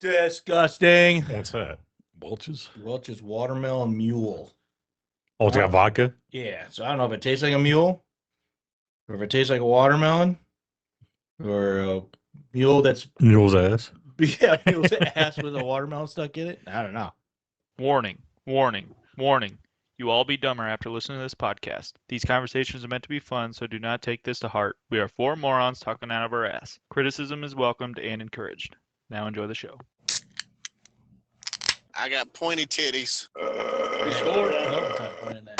Disgusting. What's that? Welch's? Welch's watermelon mule. Oh, it's got vodka? Yeah, so I don't know if it tastes like a mule, or if it tastes like a watermelon, or a mule that's Mule's ass. mule's ass with a watermelon stuck in it. I don't know. Warning, warning, warning. You all be dumber after listening to this podcast. These conversations are meant to be fun, so do not take this to heart. We are four morons talking out of our ass. Criticism is welcomed and encouraged. Now enjoy the show. I got pointy titties. We scored. Overtime point in that.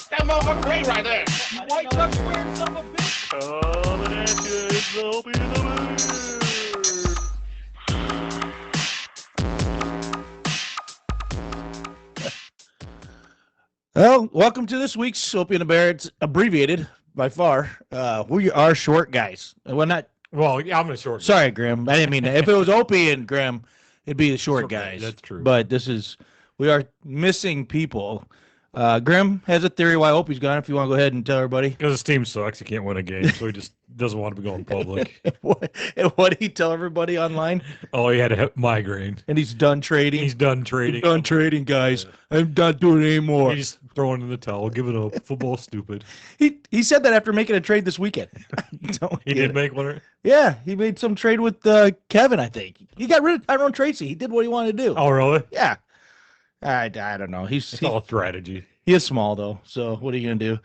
That motherfucker great right there. White Ducks wearing son of a bitch. Coming at you, it's Opie the Well, welcome to this week's Opie and the Bear. It's abbreviated by far. We are short guys. Well, not. Well, yeah, I'm a short. Sorry, Grim. I didn't mean that. If it was Opie and Grim, it'd be the short Okay, guys. that's true. But we are missing people. Grim has a theory why Opie's gone. If you want to go ahead and tell everybody. Because his team sucks. He can't win a game, so he just doesn't want to be going public. And what did he tell everybody online? Oh, he had a migraine. And he's done trading. He's done trading. Done trading, guys. I'm not doing it anymore. He's throwing in the towel. Give it up. Football's stupid. He said that after making a trade this weekend. He did make one. Yeah, he made some trade with Kevin, I think. He got rid of Tyrone Tracy. He did what he wanted to do. Oh, really? Yeah. I don't know. It's all strategy. He is small, though. So what are you going to do?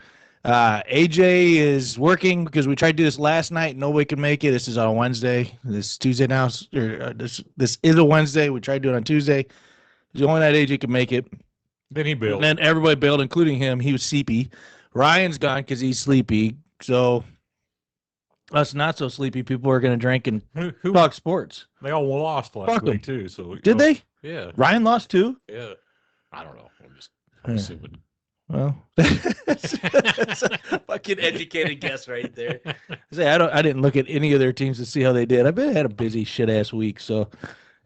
AJ is working because we tried to do this last night. Nobody could make it. This is on a Wednesday. This is Tuesday now. This is a Wednesday. We tried to do it on Tuesday. It's the only night AJ could make it. Then he bailed. And then everybody bailed, including him. He was sleepy. Ryan's gone because he's sleepy. So us not so sleepy people are going to drink and Who talk sports. They all lost last Fuck 'em. week, too. So Did they? Yeah. Ryan lost too? Yeah. I don't know. I'm just Yeah. assuming. Well, that's a fucking educated guess right there. I didn't look at any of their teams to see how they did. I bet I had a busy shit ass week. So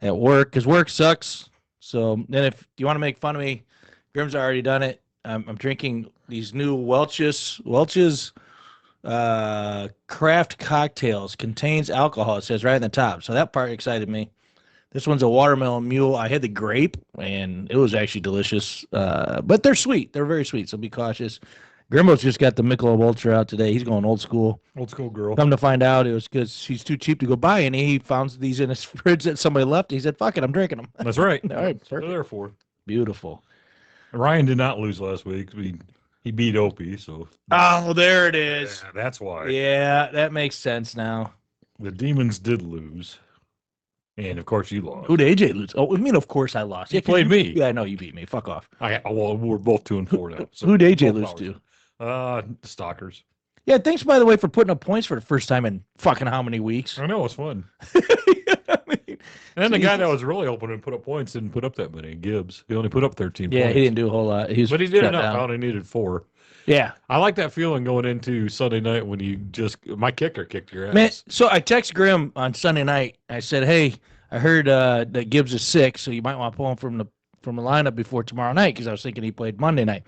at work, because work sucks. So then if you want to make fun of me, Grim's already done it. I'm drinking these new Welch's craft cocktails. Contains alcohol. It says right in the top. So that part excited me. This one's a watermelon mule. I had the grape, and it was actually delicious. But they're sweet. They're very sweet, so be cautious. Grimbo's just got the Michelob Ultra out today. He's going old school. Old school girl. Come to find out, it was because he's too cheap to go buy any. He found these in his fridge that somebody left. He said, fuck it, I'm drinking them. That's right. All right, That's what they're there for. Beautiful. Ryan did not lose last week. He beat Opie, so. Oh, there it is. Yeah, that's why. Yeah, that makes sense now. The Demons did lose. And, of course, you lost. Who did AJ lose? Oh, I mean, of course I lost. You played me. Yeah, I know you beat me. Fuck off. Well, we're both 2-4 now. So Who did AJ both lose ours. to? The Stalkers. Yeah, thanks, by the way, for putting up points for the first time in fucking how many weeks? I know, it's fun. I mean, And then the guy that Jesus. was really open and put up points didn't put up that many. Gibbs. He only put up 13 Yeah, points. he didn't do a whole lot. He was But he did shut enough. down. I only needed 4. Yeah. I like that feeling going into Sunday night when you my kicker kicked your ass. Man, so I text Grim on Sunday night. I said, hey, I heard that Gibbs is sick, so you might want to pull him from the lineup before tomorrow night because I was thinking he played Monday night.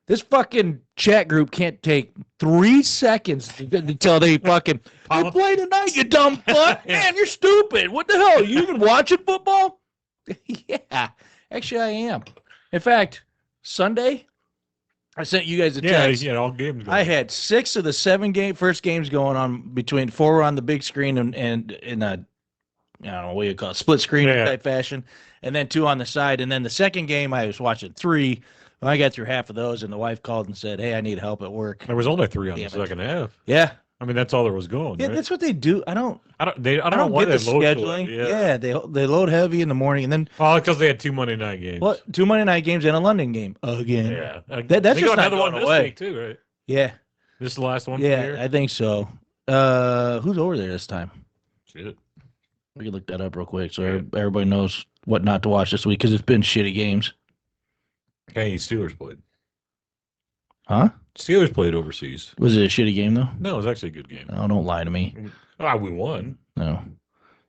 This fucking chat group can't take 3 seconds until they fucking you play tonight, you dumb fuck. Man, you're stupid. What the hell? You even watching football? Yeah, actually I am. In fact, Sunday, I sent you guys a text. Yeah, all games. I had 6 of the 7 first games going on between 4 were on the big screen and in a I don't know what you call it, split screen type fashion, and then 2 on the side. And then the second game I was watching 3. Well, I got through half of those, and the wife called and said, "Hey, I need help at work." There was only 3 on Damn the it. second half. Yeah, I mean, that's all there was going. yeah, right? that's what they do. I don't I don't know get why the they load scheduling. to it. Yeah, they load heavy in the morning, and then Well, because they had 2 Monday night games. 2 Monday night games and a London game again. Yeah. That's They just got not another one going this away. week, too, right? Yeah, This is the last one for the yeah, year? I think so. Who's over there this time? Shit. We can look that up real quick so everybody knows what not to watch this week because it's been shitty games. Hey, Steelers played. Huh? Steelers played overseas. Was it a shitty game though? No, it was actually a good game. Oh, don't lie to me. We won. No.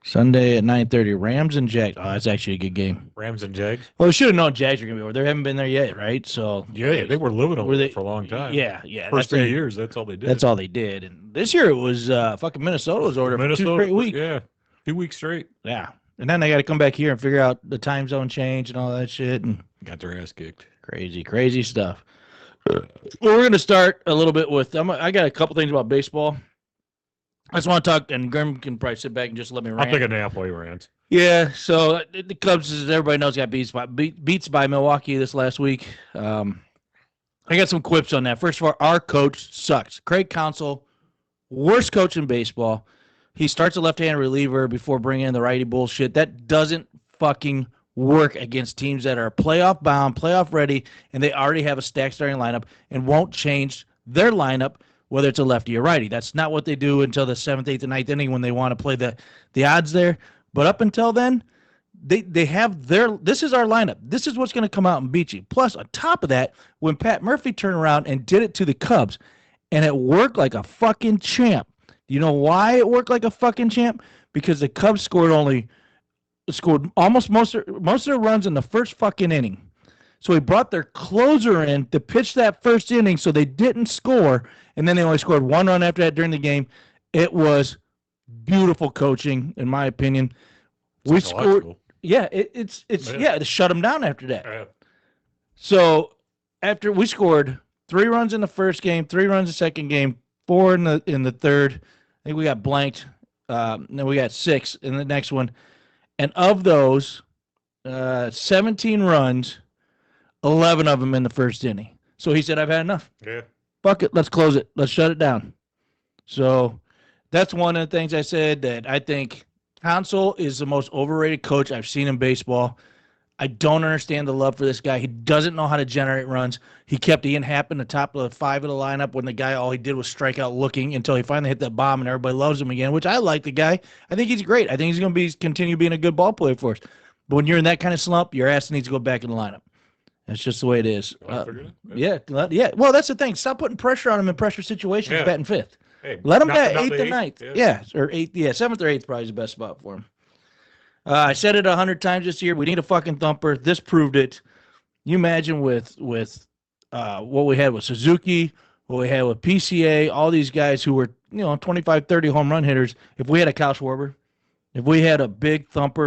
Sunday at 9:30. Rams and Jags. Oh, that's actually a good game. Rams and Jags. Well, we should have known Jags were gonna be over. They haven't been there yet, right? So Yeah, they were living over Were there they- for a long time. yeah. First that's 8 years, that's all they did. That's all they did. And this year it was fucking Minnesota was over there for 2 straight weeks. Yeah, 2 weeks straight. Yeah. And then they got to come back here and figure out the time zone change and all that shit and Got their ass kicked. crazy stuff. Well, we're going to start a little bit with I got a couple things about baseball. I just want to talk, and Grim can probably sit back and just let me I'll rant. take a nap while you rant. Yeah, so the Cubs, as everybody knows, got beats by Milwaukee this last week. I got some quips on that. First of all, our coach sucks. Craig Counsell, worst coach in baseball. He starts a left-hand reliever before bringing in the righty bullshit. That doesn't fucking work against teams that are playoff bound, playoff ready, and they already have a stacked starting lineup and won't change their lineup whether it's a lefty or righty. That's not what they do until the 7th, 8th, and 9th inning when they want to play the odds there. But up until then, they have this is our lineup. This is what's going to come out and beat you. Plus, on top of that, when Pat Murphy turned around and did it to the Cubs, and it worked like a fucking champ. You know why it worked like a fucking champ? Because the Cubs scored almost most of their runs in the first fucking inning. So he brought their closer in to pitch that first inning so they didn't score, and then they only scored 1 run after that during the game. It was beautiful coaching, in my opinion. We scored. Yeah, it's to shut them down after that. Yeah. So after we scored 3 runs in the first game, 3 runs in the second game, 4 in the third. I think we got blanked. Then we got 6 in the next one. And of those 17 runs, 11 of them in the first inning. So he said, I've had enough. Yeah. Fuck it. Let's close it. Let's shut it down. So that's one of the things I said, that I think Counsell is the most overrated coach I've seen in baseball. I don't understand the love for this guy. He doesn't know how to generate runs. He kept Ian Happ in the top of the 5 of the lineup when the guy, all he did was strike out looking until he finally hit that bomb and everybody loves him again, which I like the guy. I think he's great. I think he's going to continue being a good ball player for us. But when you're in that kind of slump, your ass needs to go back in the lineup. That's just the way it is. Yeah. Well, that's the thing. Stop putting pressure on him in pressure situations, batting 5th. Hey, Let him bat not 8th and 9th. Yeah, or 8th. Yeah, 7th or 8th probably is the best spot for him. I said it 100 times this year. We need a fucking thumper. This proved it. You imagine with what we had with Suzuki, what we had with PCA, all these guys who were 25, 30 home run hitters. If we had a Kyle Schwarber, if we had a big thumper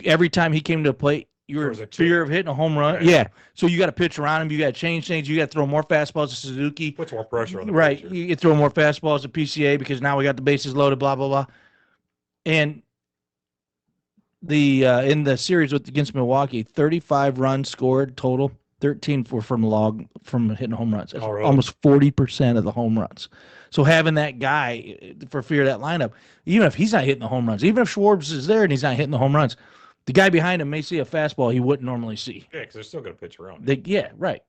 every time he came to the plate, you were in fear of hitting a home run. Right. Yeah. So you got to pitch around him. You got to change things. You got to throw more fastballs to Suzuki. Puts more pressure on the right. pitcher. You throw more fastballs to PCA because now we got the bases loaded, blah, blah, blah. And in the series against Milwaukee, 35 runs scored total, 13 from hitting home runs. That's almost 40% of the home runs. So having that guy for fear of that lineup, even if he's not hitting the home runs, even if Schwarber is there and he's not hitting the home runs, the guy behind him may see a fastball he wouldn't normally see. Yeah, because they're still going to pitch around. Right.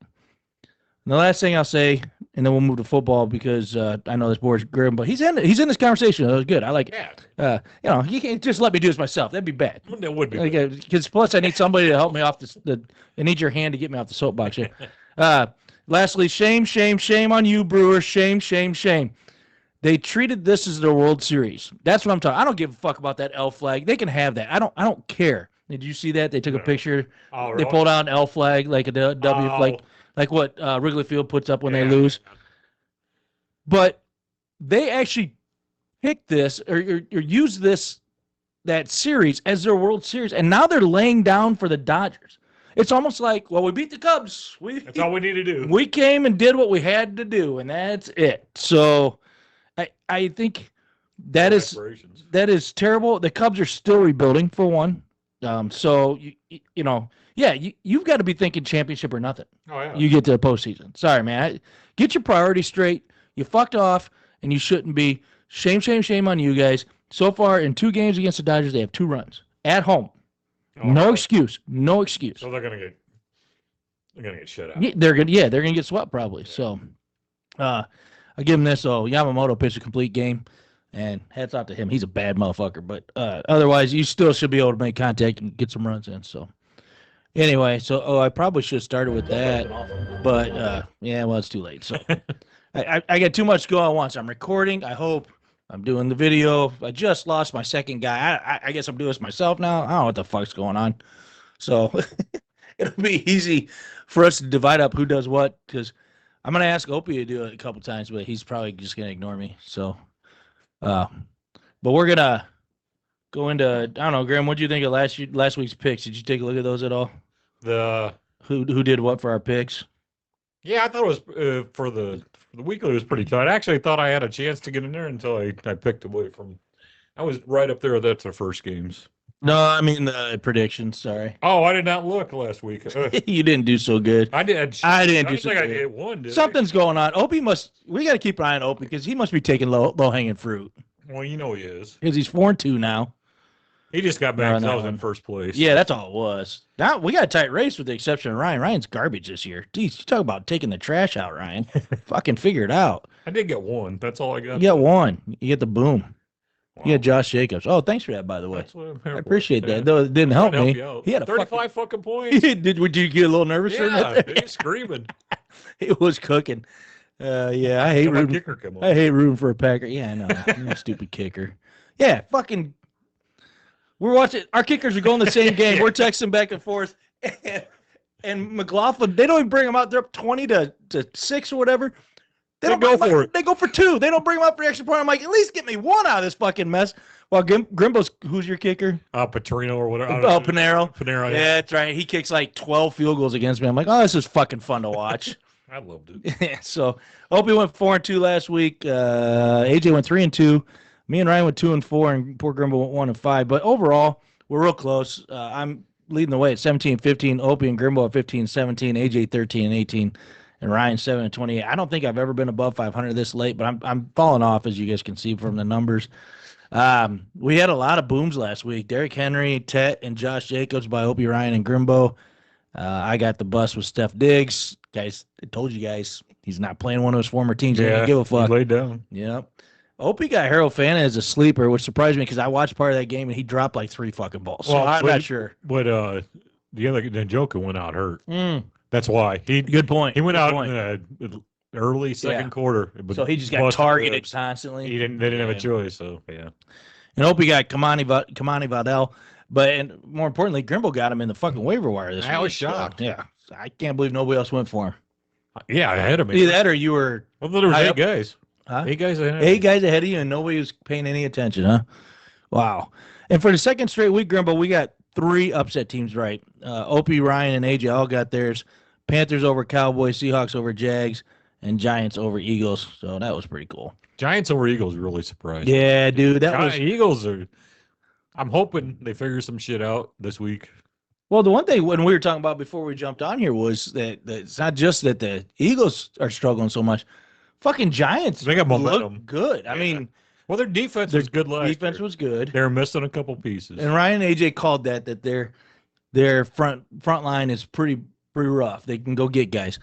And the last thing I'll say, and then we'll move to football because I know this board's grim, but he's in this conversation. That was good. I like it. You can't just let me do this myself. That'd be bad. That would be because plus I need somebody to help me off I need your hand to get me off the soapbox here. Lastly, shame on you, Brewers. Shame. They treated this as their World Series. That's what I'm talking. I don't give a fuck about that L flag. They can have that. I don't care. Did you see that? They took a picture. Oh, they really? pulled out an L flag, like a W flag, like what Wrigley Field puts up when they lose. But they actually picked this or used that series as their World Series, and now they're laying down for the Dodgers. It's almost like, well, we beat the Cubs. That's all we need to do. We came and did what we had to do, and that's it. So I think that is terrible. The Cubs are still rebuilding, for one. So you've got to be thinking championship or nothing. Oh yeah. You get to the postseason. Sorry, man. Get your priorities straight. You fucked off, and you shouldn't be. Shame on you guys. So far, in 2 games against the Dodgers, they have 2 runs at home. No excuse. So they're gonna get shut out. Yeah, they're gonna get swept probably. So, I give him this. So Yamamoto pitched a complete game, and hats off to him. He's a bad motherfucker, but otherwise, you still should be able to make contact and get some runs in. So, anyway, I probably should have started with that, but it's too late. So, I got too much to go at once. I'm recording. I hope I'm doing the video. I just lost my second guy. I guess I'm doing this myself now. I don't know what the fuck's going on. So it'll be easy for us to divide up who does what, because I'm going to ask Opie to do it a couple times, but he's probably just going to ignore me. So, but we're going to go into, I don't know, Graham, what do you think of last week's picks? Did you take a look at those at all? Who did what for our picks? Yeah, I thought it was for the weekly. It was pretty tight. I actually thought I had a chance to get in there until I picked away from. I was right up there. That's the first games. No, I mean the predictions. Sorry. Oh, I did not look last week. You didn't do so good. I did. I didn't do don't so think good. I did one. Did Something's going on. Opie we got to keep an eye on Opie because he must be taking low hanging fruit. Well, you know he is. Because he's 4-2 now. He just got back. I was in first place. Yeah, that's all it was. Now we got a tight race with the exception of Ryan. Ryan's garbage this year. Geez, you talk about taking the trash out, Ryan. Fucking figure it out. I did get one. That's all I got. You got one. You get the boom. Wow. You got Josh Jacobs. Oh, thanks for that, by the way. That's what I'm here I for. appreciate Yeah. that. Though it didn't help me. He had 35 fucking points. Did you get a little nervous? Yeah, he's screaming. It was cooking. Yeah, I hate Till my rooting. kicker come on. I hate rooting for a Packer. Yeah, I know. You're a stupid kicker. Yeah, fucking. We're watching. Our kickers are going the same game. Yeah. We're texting back and forth. And McLaughlin, they don't even bring them out. They're up 20-6 or whatever. They don't go bring for them- it. They go for 2. They don't bring them out for the extra point. I'm like, at least get me 1 out of this fucking mess. Well, Grimbo's, who's your kicker? Petrino or whatever. Oh, Panero. Panero. Yeah, that's right. He kicks like 12 field goals against me. I'm like, oh, this is fucking fun to watch. I loved it. So Opie went 4-2 last week. AJ went 3-2. Me and Ryan went 2-4, and poor Grimbo went 1-5. But overall, we're real close. I'm leading the way at 17-15. Opie and Grimbo at 15-17. AJ 13-18, and Ryan 7-28. I don't think I've ever been above 500 this late, but I'm falling off, as you guys can see from the numbers. We had a lot of booms last week. Derrick Henry, Tet, and Josh Jacobs by Opie, Ryan, and Grimbo. I got the bus with Steph Diggs. Guys, I told you guys, he's not playing one of his former teams. He didn't give a fuck. He laid down. Yep. Opie got Harold Fana as a sleeper, which surprised me because I watched part of that game and he dropped like 3 fucking balls. So I'm not sure. But the other Njoku went out hurt. That's why. Good point. He went Good out point. in the early second quarter. So he just got targeted constantly. They didn't have a choice. So yeah. And Opie got Kamani Vadel, and more importantly, Grimble got him in the fucking waiver wire this week. I was shocked. Yeah, I can't believe nobody else went for him. Yeah, ahead of me. Either that or you were. Well, there was high 8 up. guys. Huh? 8 guys ahead. 8 guys ahead of you, and nobody was paying any attention, huh? Wow. And for the second straight week, Grimble, we got 3 upset teams right. Opie, Ryan, and AJ all got theirs. Panthers over Cowboys, Seahawks over Jags, and Giants over Eagles. So that was pretty cool. Giants over Eagles really surprised. Yeah, dude, that was. Eagles are. I'm hoping they figure some shit out this week. Well, the one thing when we were talking about before we jumped on here was that it's not just that the Eagles are struggling so much. Fucking Giants They got momentum. look good. I mean, Well, their defense was good last defense year. was good. They were missing a couple pieces. And Ryan and AJ called that their front line is pretty rough. They can go get guys.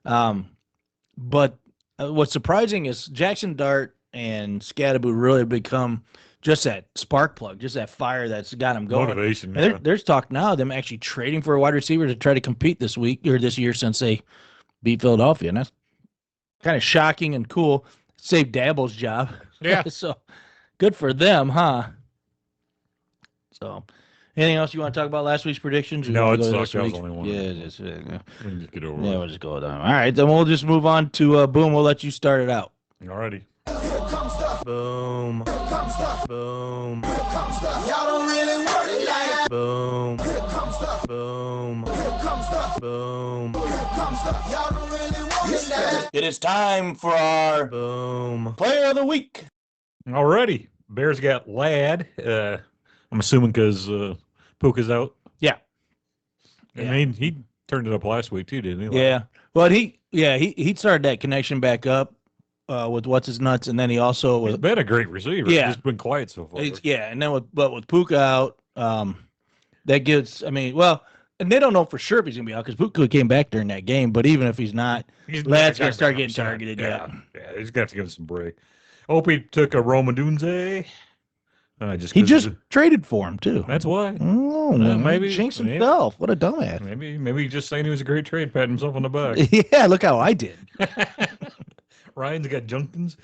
But what's surprising is Jackson Dart and Scattaboo really become just that spark plug, just that fire that's got them going. Motivation. And there's talk now of them actually trading for a wide receiver to try to compete this week or this year since they beat Philadelphia. And that's kind of shocking and cool. Saved Dabble's job. Yeah. So good for them, huh? So anything else you want to talk about last week's predictions? Or No, you wanna it go to sucked. this I was week's? only one. Yeah, just, yeah, Just get over we'll just go with that. All right, then we'll just move on to Boom. We'll let you start it out. it. Alrighty. Boom. Boom. Y'all don't really work it like Boom. Boom. Boom. Y'all don't really work it like It is time for our Boom Player of the Week. Alrighty. Bears got Ladd. I'm assuming because Puka's out. Yeah. I mean, he turned it up last week too, didn't he? Yeah. Well, he started that connection back up with what's his nuts, and then he also He's was been a great receiver. Yeah. He's just been quiet so far. and then with Puka out, that gives. I mean, well, and they don't know for sure if he's gonna be out because Puka came back during that game. But even if he's not, Ladd's gonna start getting targeted. Yeah. He's gonna have to give him some break. Opie took a Romadunze. He just traded for him too. That's why. Oh, maybe- jinxed maybe. himself. What a dumbass. Maybe he's just saying he was a great trade, patting himself on the back. Yeah, look how I did. Ryan's got Junkins.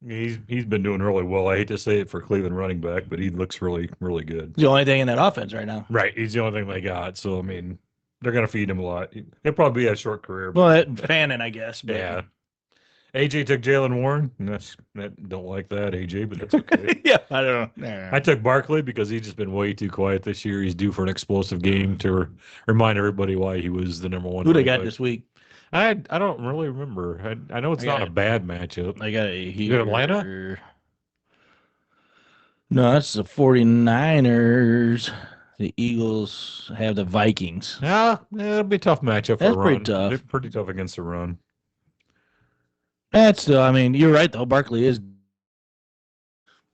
He's been doing really well. I hate to say it for Cleveland running back, but he looks really, really good. He's the only thing in that offense right now. Right. He's the only thing they got. So, I mean, they're going to feed him a lot. He'll probably be a short career. Well, Fannin, I guess. But. Yeah. AJ took Jalen Warren. Don't like that, AJ, but that's okay. Yeah, I don't know. I took Barkley because he's just been way too quiet this year. He's due for an explosive game to remind everybody why he was the number one. Who they got this week? I don't really remember. I know it's not a bad matchup. I got You got Atlanta? No, that's the 49ers. The Eagles have the Vikings. Yeah, it'll be a tough matchup for That's a run. pretty tough. They're pretty tough against the run. That's I mean, you're right though. Barkley is,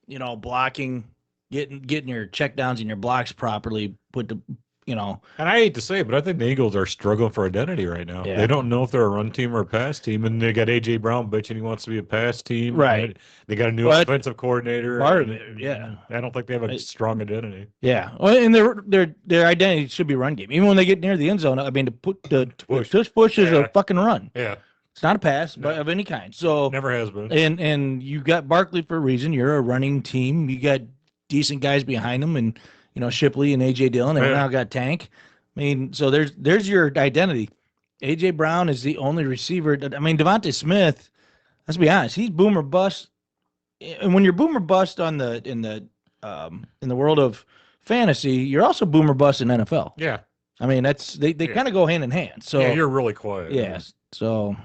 blocking, getting your checkdowns and your blocks properly. And I hate to say it, but I think the Eagles are struggling for identity right now. Yeah. They don't know if they're a run team or a pass team, and they got A.J. Brown bitching he wants to be a pass team. Right. They got a new offensive coordinator. Part of it, yeah. I don't think they have a strong identity. Yeah. Well, and their identity should be run game. Even when they get near the end zone, I mean, tush push is a fucking run. Yeah. It's not a pass, but of any kind. So Never has been. And you got Barkley for a reason. You're a running team. You got decent guys behind them, and Shipley and AJ Dillon. They now got Tank. I mean, so there's your identity. AJ Brown is the only receiver. I mean, Devontae Smith. Let's be honest. He's boomer bust. And when you're boomer bust in the world of fantasy, you're also boomer bust in NFL. Yeah. I mean, they kind of go hand in hand. So yeah, you're really quiet. Yes. So.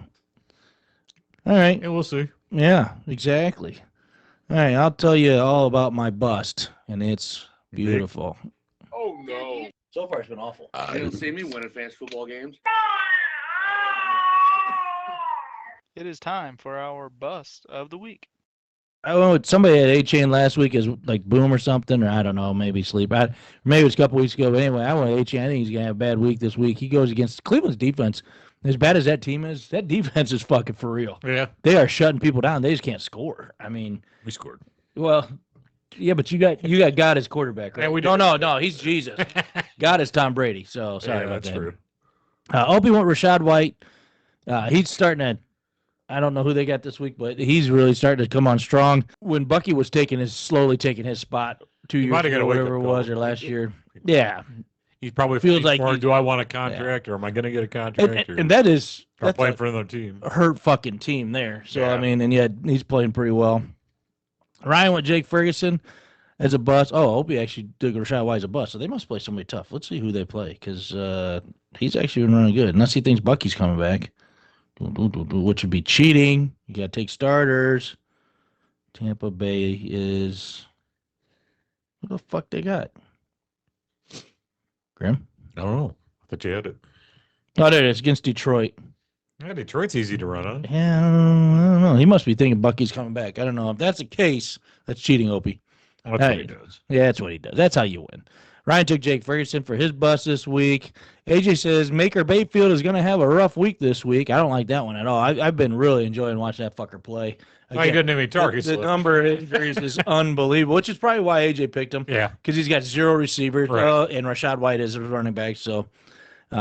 All right. Yeah, we'll see. Yeah, exactly. All right, I'll tell you all about my bust, and it's beautiful. Oh, no. So far, it's been awful. You don't see me win advanced football games. It is time for our bust of the week. I went with somebody at A-Chain last week as like Boom or something, or I don't know, maybe Sleep. Maybe it was a couple weeks ago, but anyway, I went with A-Chain. I think he's going to have a bad week this week. He goes against Cleveland's defense. As bad as that team is, that defense is fucking for real. Yeah. They are shutting people down. They just can't score. I mean, we scored. Well, yeah, but you got God as quarterback, right? Yeah, no, he's Jesus. God is Tom Brady. So sorry about that's that. true. Opie went Rashad White. He's starting to. I don't know who they got this week, but he's really starting to come on strong. When Bucky was slowly taking his spot 2 years ago, whatever it was, or last year. Yeah. He probably feels like do I want a contract or am I going to get a contract? And that's playing for another team. A hurt fucking team there. So, Yeah. I mean, and yet he's playing pretty well. Ryan with Jake Ferguson as a bust. Oh, Opie actually took Rashad White as a bust. So they must play somebody tough. Let's see who they play because he's actually been running good. Unless he thinks Bucky's coming back, which would be cheating. You got to take starters. Tampa Bay is. What the fuck they got? Grim? I don't know. I thought you had it. Oh, there it is against Detroit. Yeah, Detroit's easy to run on. Yeah, I don't know. He must be thinking Bucky's coming back. I don't know. If that's the case, that's cheating, Opie. That's what he does. Yeah, that's what he does. That's how you win. Ryan took Jake Ferguson for his bust this week. AJ says Maker Bayfield is going to have a rough week this week. I don't like that one at all. I've been really enjoying watching that fucker play. He didn't have any targets. The number of injuries is unbelievable, which is probably why AJ picked him. Yeah. Because he's got 0 receivers, Right. And Rashad White is a running back. So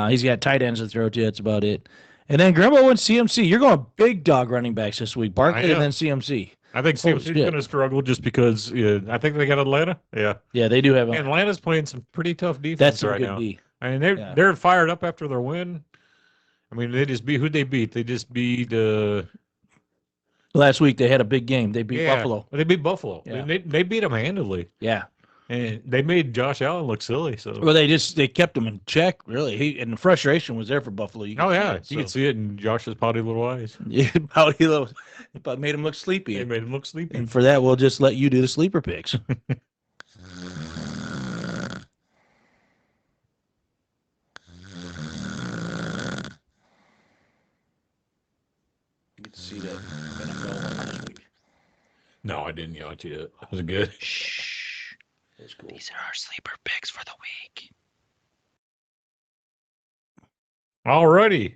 he's got tight ends to throw to. That's about it. And then Grimbo and CMC. You're going big dog running backs this week. Barkley and then CMC. I think CMC's going to struggle just because I think they got Atlanta. Yeah. Yeah, they do have And Atlanta's playing some pretty tough defense That's right good now. D. I mean, they're fired up after their win. I mean, who'd they beat? They just beat last week they had a big game. They beat Buffalo. They beat Buffalo. Yeah. They beat them handily. Yeah. And they made Josh Allen look silly. So Well, they kept him in check, really. And the frustration was there for Buffalo. You can see it in Josh's pouty little eyes. Yeah, but made him look sleepy. It made him look sleepy. And for that, we'll just let you do the sleeper picks. You get to see that NFL one this week. No, I didn't watch it. Was it good? Shh. That's cool. These are our sleeper picks for the week. Alrighty.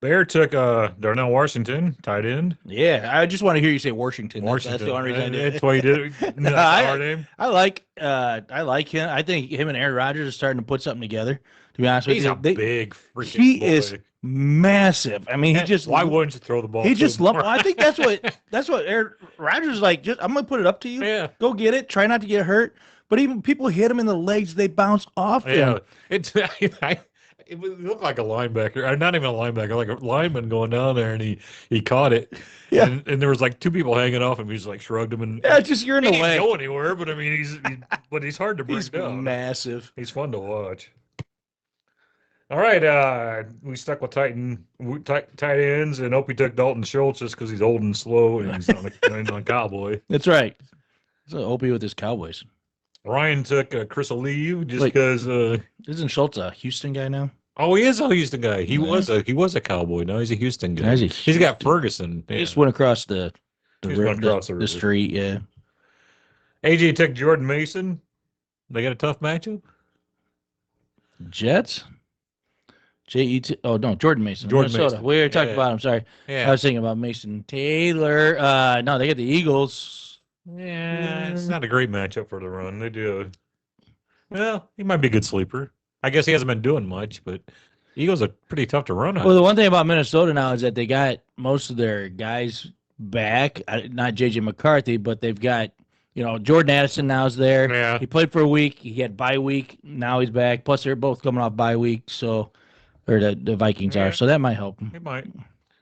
Bear took Darnell Washington, tight end. Yeah, I just want to hear you say Washington. Washington. That's the only reason I did it. That's why you did it. No, That's our name. I like him. I think him and Aaron Rodgers are starting to put something together. To be honest with He's you, a big freaking he boy. is massive. I mean, he just Why wouldn't you throw the ball? he to just him lumped. more? I think that's what Aaron Rodgers like. Just I'm gonna put it up to you. Yeah. Go get it. Try not to get hurt. But even people hit him in the legs, they bounce off Yeah, him. it looked like a linebacker, or not even a linebacker, like a lineman going down there, and he caught it. Yeah. and there was like two people hanging off him. He just like shrugged him, and Yeah, just you're in he the didn't way. go anywhere. But I mean, he's hard to bring He's down. massive. He's fun to watch. All right, we stuck with tight ends, and Opie took Dalton Schultz just because he's old and slow, and he's on a Cowboy. That's right. So Opie with his Cowboys. Ryan took Chris Olive just Wait. because. Isn't Schultz a Houston guy now? Oh, he is a Houston guy. He Yeah. was a Cowboy. Now he's a Houston guy. Now he's a He's got Houston- Ferguson. He Yeah. just went across the Just went across the river. street. Yeah. AJ took Jordan Mason. They got a tough matchup. Jets. Jet. Oh no, Jordan Mason. Jordan Minnesota. Mason. We already talked Yeah. about him. Sorry, I Yeah, was thinking about Mason Taylor. No, they got the Eagles. yeah. It's not a great matchup for the run. They do. Well, he might be a good sleeper. I guess he hasn't been doing much, but Eagles are pretty tough to run on. Well, the one thing about Minnesota now is that they got most of their guys back. Not JJ McCarthy, but they've got Jordan Addison now's there. Yeah. He played for a week. He had bye week. Now he's back. Plus, they're both coming off bye week. So, or the Vikings Yeah. are. So that might help him. He might.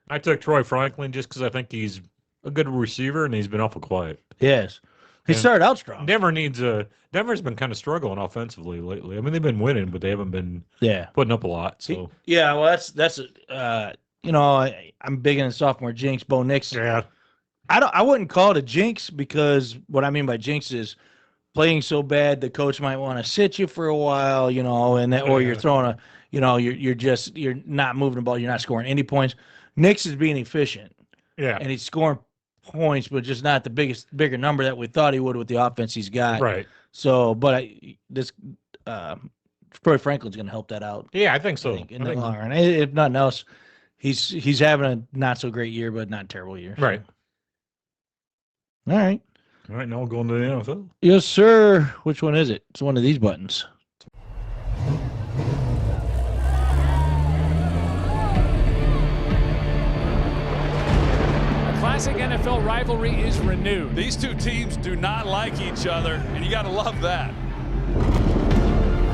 I took Troy Franklin just because I think he's a good receiver and he's been awful quiet. Yes, he And started out strong. Denver's been kind of struggling offensively lately. I mean, they've been winning, but they haven't been Yeah. putting up a lot. So Yeah, well, that's I'm big in the sophomore jinx. Bo Nix. yeah, I wouldn't call it a jinx because what I mean by jinx is playing so bad the coach might want to sit you for a while, and that, or you're Yeah. throwing you're not moving the ball, you're not scoring any points. Nix is being efficient yeah, and he's scoring points, but just not the bigger number that we thought he would with the offense he's got. right. So, but Troy Franklin's going to help that out. Yeah, I think so. I think, in the long run. If nothing else, he's having a not so great year, but not a terrible year. So. Right. All right. All right, now we'll go into the NFL. Yes, sir. Which one is it? It's one of these buttons. A classic NFL rivalry is renewed. These two teams do not like each other, and you got to love that.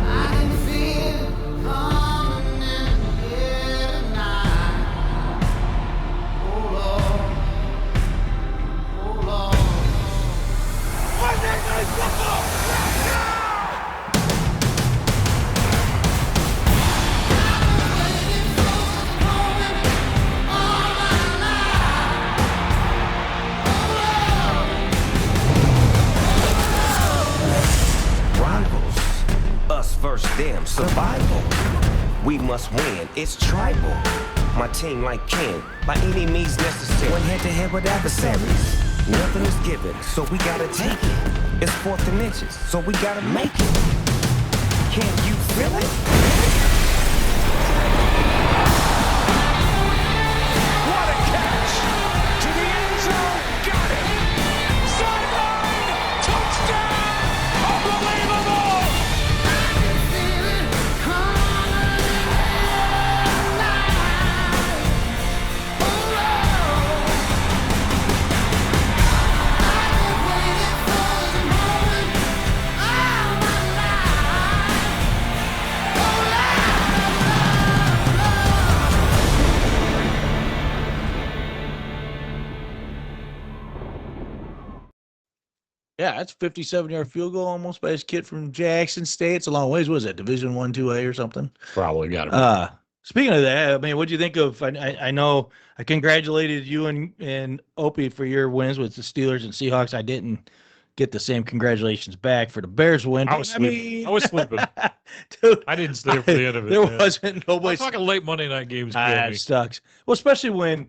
I can feel it coming in the air tonight. Oh Lord, oh Lord. Monday Night Football, let's go! Rivals, us versus them, survival. We must win, it's tribal. My team like Ken, by any means necessary. One head to head with adversaries. Nothing is given, so we gotta take it. It's fourth dimensions, so we gotta make it. Can you feel it? What a catch! To the end zone, got it! Sideline, touchdown! Unbelievable! Yeah, that's a 57-yard field goal almost by this kid from Jackson State. It's a long ways. What was it, Division 1, 2A or something? Probably got it. Speaking of that, I mean, what do you think of? I know I congratulated you and Opie for your wins with the Steelers and Seahawks. I didn't get the same congratulations back for the Bears win. I was sleeping. I was sleeping. Dude, I didn't stay for the end of it. there man. wasn't Well, nobody. fucking late Monday night games. Kill It me. sucks. Well, especially when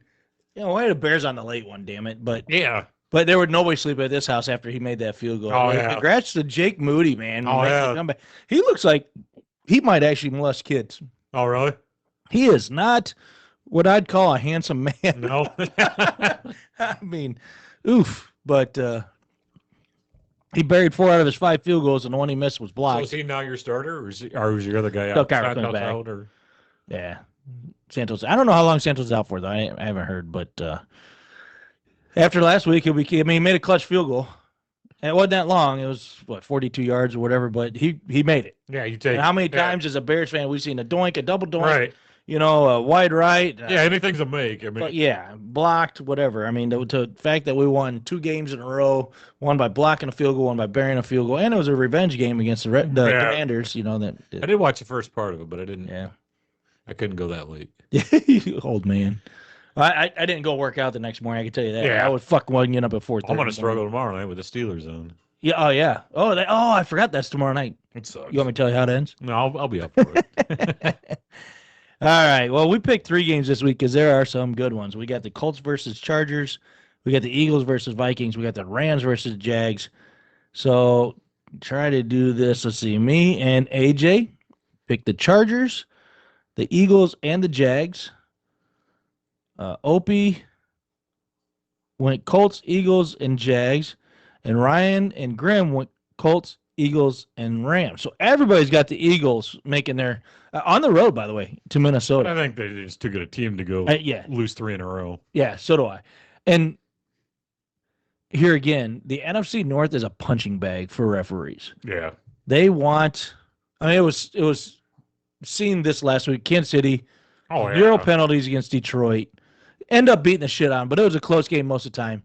I had the Bears on the late one. Damn it! But Yeah, there would nobody sleep at this house after he made that field goal. Oh, yeah. Congrats to Jake Moody, man. Oh, Making yeah. a comeback. He looks like he might actually molest kids. oh really? He is not what I'd call a handsome man. No. I mean, oof. But he buried 4 out of his 5 field goals, and the one he missed was So blocked. is he now your starter, or is your other guy Doug out? Coward comes back. Or... Yeah. Santos. I don't know how long Santos is out for, though. I haven't heard. But after last week, he made a clutch field goal. And it wasn't that long. It was, 42 yards or whatever, but he made it. Yeah, you take. And how many times as a Bears fan we've seen a doink, a double doink, Right. A wide right. Yeah, anything's a make. I mean, But yeah, blocked, whatever. I mean, the fact that we won 2 games in a row, one by blocking a field goal, one by burying a field goal, and it was a revenge game against the Commanders. I did watch the first part of it, but I didn't. Yeah. I couldn't go that late. Old man. I didn't go work out the next morning. I can tell you that. Yeah. I was fucking waking up at 4:30. I'm gonna struggle tomorrow night with the Steelers on. Yeah. Oh yeah. Oh, I forgot that's tomorrow night. It sucks. You want me to tell you how it ends? No, I'll be up for it. All right. Well, we picked 3 games this week because there are some good ones. We got the Colts versus Chargers. We got the Eagles versus Vikings. We got the Rams versus Jags. So try to do this. Let's see. Me and AJ picked the Chargers, the Eagles, and the Jags. Opie went Colts, Eagles, and Jags. And Ryan and Grim went Colts, Eagles, and Rams. So everybody's got the Eagles making their on the road, by the way, to Minnesota. I think they're just too good a team to go lose 3 in a row. Yeah, so do I. And here again, the NFC North is a punching bag for referees. Yeah. They want. I mean, it was seen this last week. Kansas City, 0 penalties against Detroit. End up beating the shit on, but it was a close game most of the time.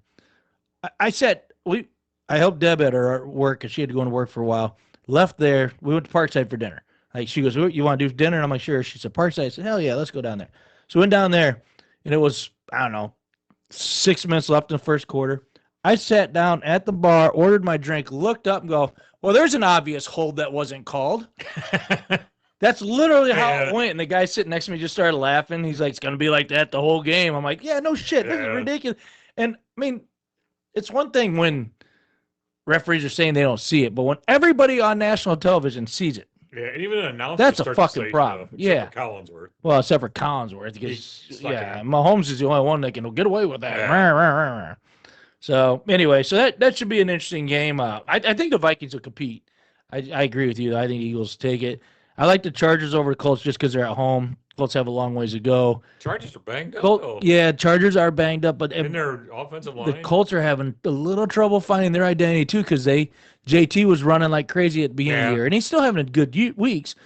I helped Deb at her work because she had to go to work for a while. Left there. We went to Parkside for dinner. Like, she goes, "You want to do dinner?" And I'm like, "Sure." She said, "Parkside." I said, "Hell yeah, let's go down there." So we went down there, and it was, I don't know, 6 minutes left in the first quarter. I sat down at the bar, ordered my drink, looked up and go, "Well, there's an obvious hold that wasn't called." That's literally how it went. And the guy sitting next to me just started laughing. He's like, "It's going to be like that the whole game." I'm like, "Yeah, no shit. This is ridiculous." And, I mean, it's one thing when referees are saying they don't see it, but when everybody on national television sees it, yeah, even an announcer, that's a fucking problem. Except for Collinsworth. Well, except for Collinsworth, because Mahomes is the only one that can get away with that. Yeah. So anyway, that should be an interesting game. I think the Vikings will compete. I agree with you. I think Eagles take it. I like the Chargers over the Colts just because they're at home. Colts have a long ways to go. Chargers are banged up. Yeah, Chargers are banged up, but in their offensive line, the Colts are having a little trouble finding their identity too because JT was running like crazy at the beginning of the year, and he's still having good weeks,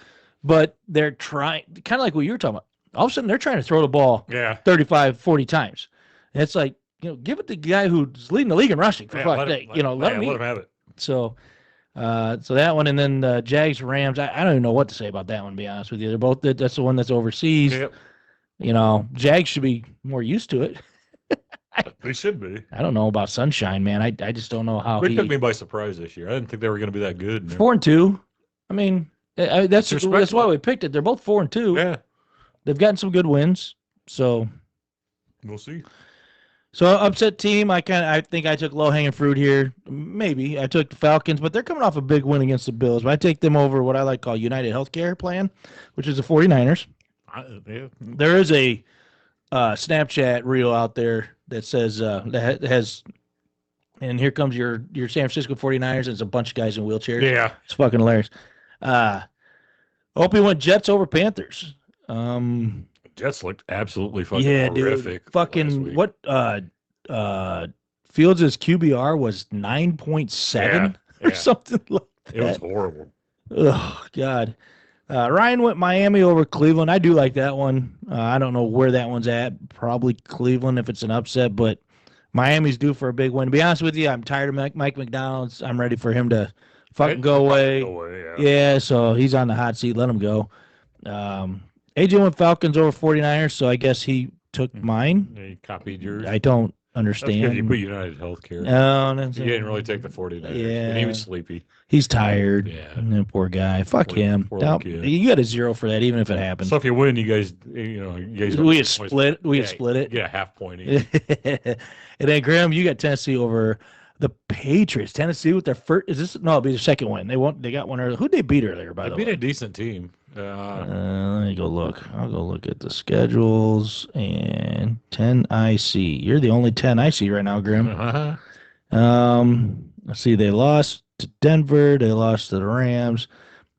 but they're trying, kind of like what you were talking about. All of a sudden, they're trying to throw the ball 35, 40 times. And it's like, give it to the guy who's leading the league in rushing, for fuck's sake. Let him have it. So that one, and then Jags Rams. I don't even know what to say about that one. To be honest with you, they're both. That's the one that's overseas. Yep. Jags should be more used to it. They should be. I don't know about Sunshine, man. I just don't know how They took me by surprise this year. I didn't think they were going to be that good. 4-2. I mean, that's why we picked it. They're both 4-2. Yeah, they've gotten some good wins. So we'll see. So upset team, I think I took low-hanging fruit here. Maybe I took the Falcons, but they're coming off a big win against the Bills. But I take them over what I like to call United Healthcare Plan, which is the 49ers. There is a Snapchat reel out there that says that has, and here comes your San Francisco 49ers, and it's a bunch of guys in wheelchairs. Yeah. It's fucking hilarious. Hope we went Jets over Panthers. Jets looked absolutely fucking horrific. Dude. Fucking what? Fields' QBR was 9.7 or something like that. It was horrible. Oh God. Ryan went Miami over Cleveland. I do like that one. I don't know where that one's at. Probably Cleveland if it's an upset, but Miami's due for a big win. To be honest with you, I'm tired of Mike McDonald. I'm ready for him to fucking go away. Yeah, so he's on the hot seat. Let him go. AJ went Falcons over 49ers, so I guess he took mine. Yeah, he copied yours. I don't understand. That's you put United Healthcare. No, he didn't really take the 49ers. Yeah. And he was sleepy. He's tired. Yeah. Poor guy. Fuck him. You got a 0 for that, even if it happens. So if you win, you guys we split it. Get a half point each. And then Graham, you got Tennessee over the Patriots. Tennessee with their first. It'll be their second win. They got one earlier. Who'd they beat earlier? By the way, they beat a decent team. Let me go look. I'll go look at the schedules and 10 IC. You're the only 10 I see right now, Grim. Let's see. They lost to Denver. They lost to the Rams.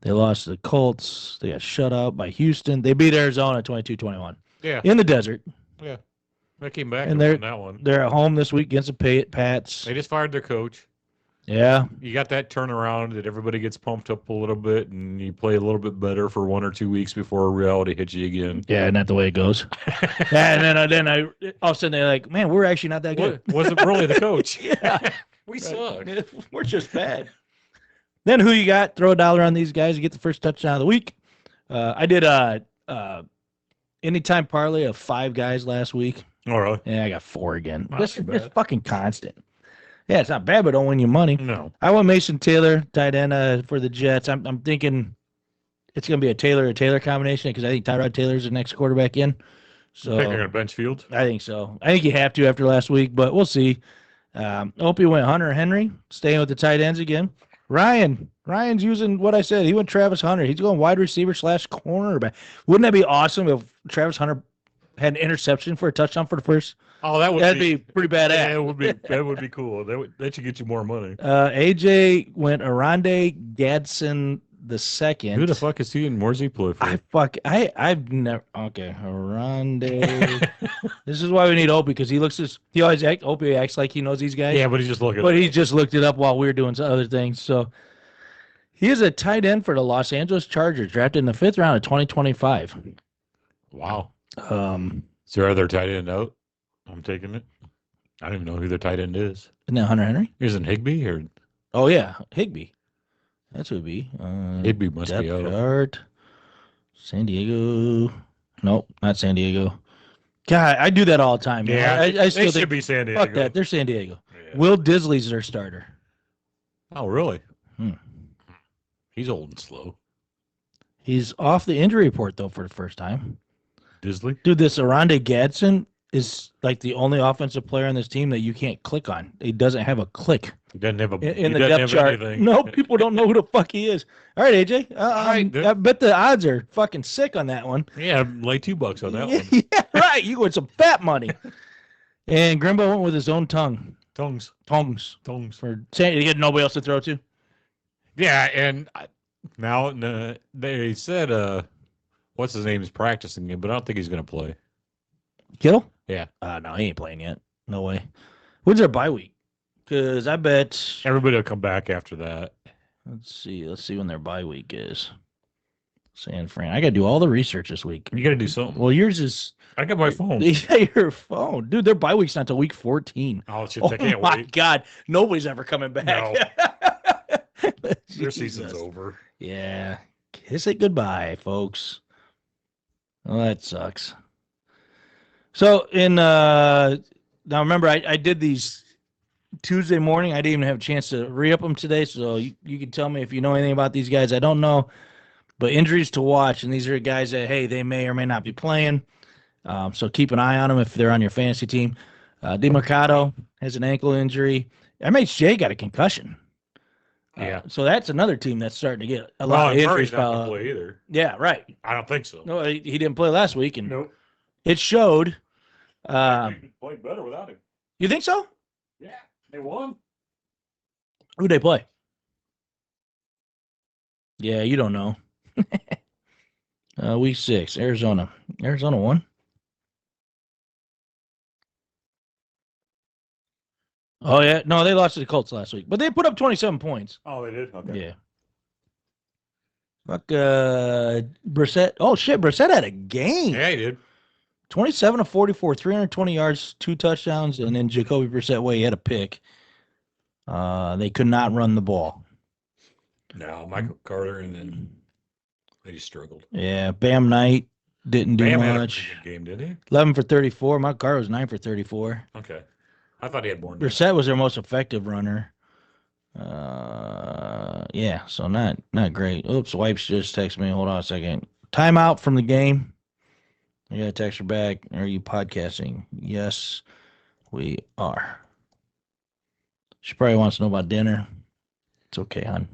They lost to the Colts. They got shut out by Houston. They beat Arizona 22-21. Yeah. in the desert. They came back And and won that one. They're at home this week against the Pats. They just fired their coach. Yeah. You got that turnaround that everybody gets pumped up a little bit, and you play a little bit better for 1 or 2 weeks before reality hits you again. Yeah, not the way it goes. Yeah, and then I all of a sudden they're like, man, we're actually not that good. Wasn't really the coach. Yeah. We suck. We're just bad. Then who you got? Throw $1 on these guys to get the first touchdown of the week. I did anytime parlay of 5 guys last week. All right. Yeah, I got 4 again. Not This too is bad. fucking constant. Yeah, it's not bad, but don't win you money. No. I went Mason Taylor, tight end for the Jets. I'm thinking it's going to be a Taylor combination because I think Tyrod Taylor's the next quarterback in. So Think they're going to bench Fields? I think so. I think you have to after last week, but we'll see. Opie went Hunter Henry, staying with the tight ends again. Ryan's using what I said. He went Travis Hunter. He's going wide receiver / cornerback. Wouldn't that be awesome if Travis Hunter had an interception for a touchdown for the first? Oh, That'd be pretty badass. Yeah, that would be cool. That should get you more money. AJ went Arande Gadsden the second. Who the fuck is he and where's he play for? I've never Arande. This is why we need Opie because Opie acts like he knows these guys. Yeah, but he's just looking. But he just looked it up while we were doing some other things. So he is a tight end for the Los Angeles Chargers, drafted in the 5th round of 2025. Wow. Isn't Is there other tight end out? I'm taking it. I don't even know who their tight end is. that Hunter Henry? Isn't Higbee or Oh yeah, Higbee. That's who it'd be. Higbee must be Depth out. chart. San Diego. Nope, not San Diego. God, I do that all the time. Man. Yeah, I they still should think, be San Diego. fuck that. They're San Diego. Yeah. Will Disley's their starter. Oh, really? Hmm. He's old and slow. He's off the injury report though for the first time. Disley? Dude, this Arande Gadsden is like the only offensive player on this team that you can't click on. He doesn't have a click He doesn't have a in he the doesn't depth have chart. anything. No, people don't know who the fuck he is. All right, AJ. right, I bet the odds are fucking sick on that one. Yeah, lay $2 on that one. Yeah, right. You win some fat money. And Grimbo went with his own tongues Tongues. for saying he had nobody else to throw to. Yeah, and now they said what's his name is practicing him, but I don't think he's going to play. Kittle? Yeah. No, he ain't playing yet. No way. When's their bye week? Because I bet. Everybody will come back after that. Let's see when their bye week is. San Fran. I got to do all the research this week. You got to do something. Well, yours is. I got my phone. Yeah, your phone. Dude, their bye week's not till week 14. Oh, shit, Oh, I can't my wait. God. Nobody's ever coming back. No. Their Jesus. season's over. Yeah. Kiss it goodbye, folks. Well, that sucks. So now remember I did these Tuesday morning. I didn't even have a chance to re-up them today, so you can tell me if you know anything about these guys. I don't know, but injuries to watch, and these are guys that, hey, they may or may not be playing. So keep an eye on them if they're on your fantasy team. DeMarcado has an ankle injury. MHJ got a concussion. Yeah. So that's another team that's starting to get a lot of injuries. Murray's not piled going up. to play either. Yeah, right. I don't think so. No, he didn't play last week, and Nope. it showed. Played better without him. You think so? Yeah, they won. Who'd they play? Yeah, you don't know. Week 6, Arizona. Arizona won. Oh, yeah. No, they lost to the Colts last week, but they put up 27 points. Oh, they did? Okay. Yeah. Fuck, Brissett. Oh, shit, Brissett had a game. Yeah, he did. 27 of 44, 320 yards, 2 touchdowns, and then Jacoby Brissett, he had a pick. They could not run the ball. No, Michael Carter, and then they just struggled. Yeah, Bam Knight didn't do Bam had a much. pretty good game, did he? 11 for 34. Mike Carter was 9 for 34. Okay. I thought he had more than that. Brissett was their most effective runner. Yeah, so not great. Oops, Wipes just texted me. Hold on a second. Timeout from the game. I got a text her back. Are you podcasting? Yes, we are. She probably wants to know about dinner. It's okay, hon.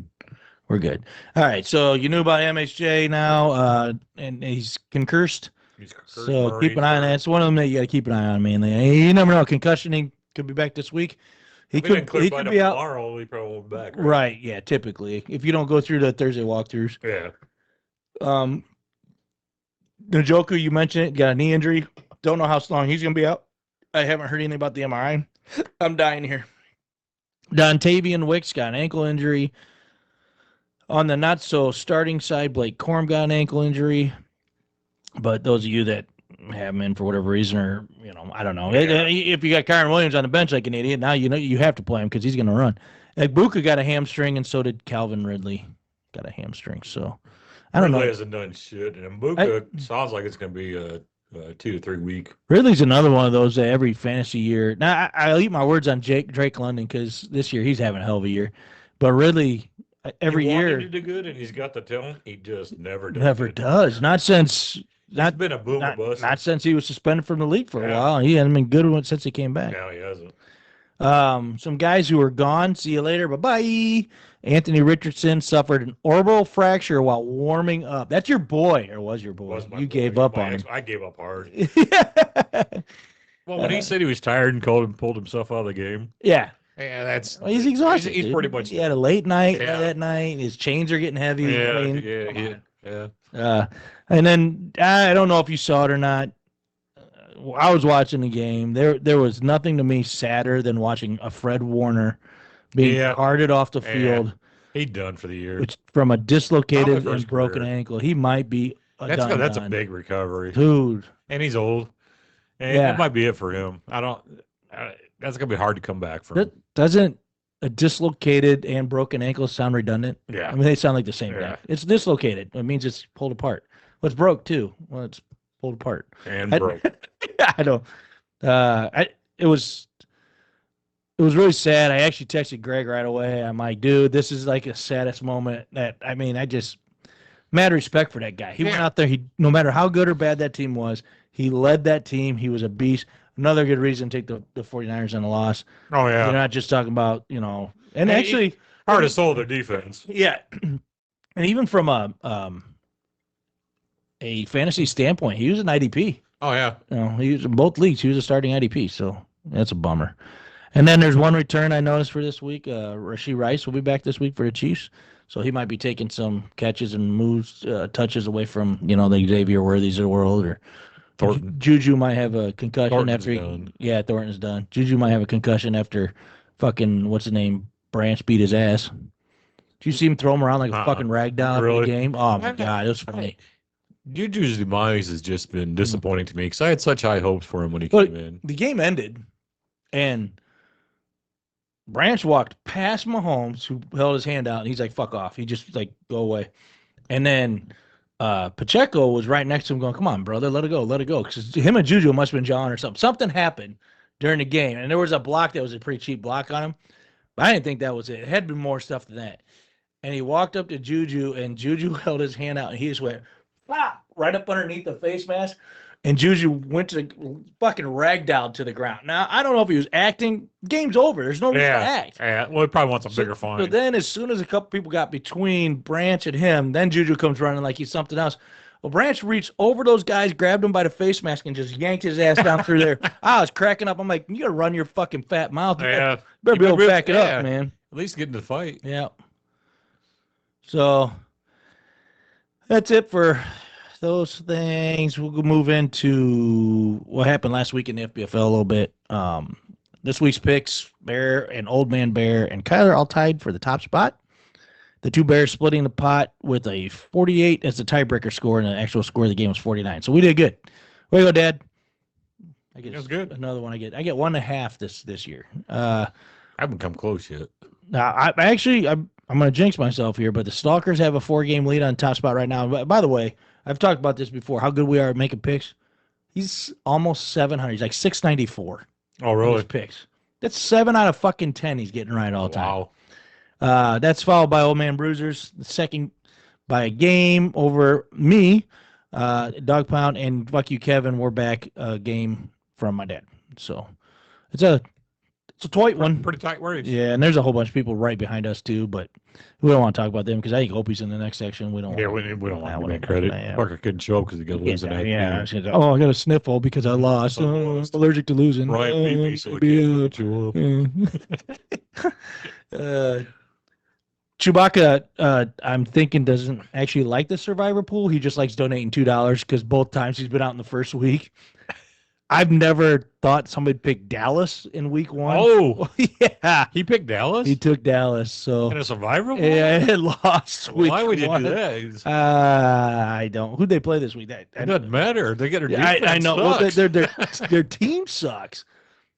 We're good. All right, so you knew about MHJ now, and he's concussed. He's So keep an eye on that. It's one of them that you got to keep an eye on, man. You never know. Concussion, he could be back this week. He could be out. Tomorrow, he probably won't be back. Right, yeah, typically. If you don't go through the Thursday walkthroughs. Yeah. Njoku, you mentioned it, got a knee injury. Don't know how long he's going to be out. I haven't heard anything about the MRI. I'm dying here. Dontavian Wicks got an ankle injury. On the not so starting side, Blake Corum got an ankle injury. But those of you that have him in for whatever reason, or I don't know. Yeah. If you got Kyron Williams on the bench like an idiot, now you have to play him because he's going to run. Buka got a hamstring, and so did Calvin Ridley. Got a hamstring. So I don't Ridley know. hasn't done shit, and Mbuka sounds like it's going to be a 2 to 3 week. Ridley's another one of those that every fantasy year. Now I'll eat my words on Drake London because this year he's having a hell of a year, but Ridley every He wanted year to do good, and he's got the talent. He just never does. never good. does. Not since It's been a boom or bust. not since he was suspended from the league for a Yeah. while. He hasn't been good since he came back. No, he hasn't. Some guys who are gone. See you later. Bye bye. Anthony Richardson suffered an orbital fracture while warming up. That's your boy, or was your boy? Was my You boy. gave up on him. I gave up hard. Well, when he said he was tired and pulled himself out of the game, Yeah. yeah, that's Well, he's exhausted. He's dude. pretty much. He had a late night Yeah. that night. His chains are getting heavy. Yeah, I mean, yeah, come yeah, on. yeah. And then I don't know if you saw it or not. I was watching the game. There was nothing to me sadder than watching a Fred Warner being Yeah. carted off the Yeah. field, He's done for the year. which from a dislocated Probably for his and broken career. ankle, he might be That's a done. big recovery, Dude. and he's old, and Yeah. that might be it for him. That's gonna be hard to come back from. Doesn't a dislocated and broken ankle sound redundant? Yeah. I mean, they sound like the same Yeah. thing. It's dislocated. It means it's pulled apart. What's broke too? Well, it's pulled apart. And I- broke. I don't. It was really sad. I actually texted Greg right away. I'm like, dude, this is like the saddest moment. I just mad respect for that guy. He went Yeah. out there. No matter how good or bad that team was, he led that team. He was a beast. Another good reason to take the 49ers in a loss. Oh You're yeah, not just talking about and Hey, actually, hard to solve their defense. yeah, and even from a fantasy standpoint, he was an IDP. Oh yeah, He was in both leagues. He was a starting IDP, so that's a bummer. And then there's one return I noticed for this week. Rashee Rice will be back this week for the Chiefs, so he might be taking some catches and moves, touches away from the Xavier Worthies of the world. Or Thornton. Juju might have a concussion Thornton's after. done. Yeah, Thornton's done. Juju might have a concussion after fucking what's his name Branch beat his ass. Did you see him throw him around like a fucking rag doll after the Really? game? Oh my god, it was funny. Juju's demise has just been disappointing to me because I had such high hopes for him when he But came in. the game ended, and Branch walked past Mahomes, who held his hand out, and he's like, "Fuck off." He just like, "Go away." And then Pacheco was right next to him, going, "Come on, brother, let it go, let it go." Because him and Juju must have been jawing or something. Something happened during the game, and there was a block that was a pretty cheap block on him. But I didn't think that was it. It had been more stuff than that. And he walked up to Juju, and Juju held his hand out, and he just went, "Pop!" right up underneath the face mask. And Juju went to fucking ragdolled to the ground. Now, I don't know if he was acting. Game's over. There's no reason to act. Yeah. Well, he probably wants a bigger fine. So then as soon as a couple people got between Branch and him, then Juju comes running like he's something else. Well, Branch reached over those guys, grabbed him by the face mask, and just yanked his ass down through there. I was cracking up. I'm like, you got to run your fucking fat mouth. You Yeah. better be You able to back it yeah. up, man. At least get in the fight. Yeah. So that's it for those things. We'll move into what happened last week in the FBFL a little bit. This week's picks, Bear and Old Man Bear and Kyler all tied for the top spot. The two Bears splitting the pot with a 48 as the tiebreaker score, and the actual score of the game was 49. So we did good. Way to go, Dad. I get That's good. another one. I get 1.5 this year. I haven't come close yet. Now, I'm going to jinx myself here, but the Stalkers have a 4-game lead on top spot right now. By the way, I've talked about this before, how good we are at making picks. He's almost 700. He's like 694. Oh, on really? his picks. That's 7 out of fucking 10 he's getting right all the time. Wow. That's followed by Old Man Bruisers, the second by a game over me, Dog Pound, and fuck you, Kevin. We're back a game from my dad. So it's a tight one. Pretty tight words. Yeah, and there's a whole bunch of people right behind us too, but we don't want to talk about them because I think Opie's in the next section. We don't. Yeah, want we don't want to we give don't- credit. yeah. Parker couldn't show up because he got to lose an Yeah, I was gonna say, oh, I got a sniffle because I lost. I Oh, lost. allergic to losing. Right, Oh, maybe so he maybe, can't show up. yeah. Chewbacca, I'm thinking, doesn't actually like the survivor pool. He just likes donating $2 because both times he's been out in the first week. I've never thought somebody picked Dallas in week 1. Oh, yeah. he picked Dallas He took Dallas. So in a survivor pool? yeah, it lost. Why week would you 1. do that? It's- I don't. Who'd they play this week? It doesn't matter. They get their defense I know. Well, sucks. their team sucks.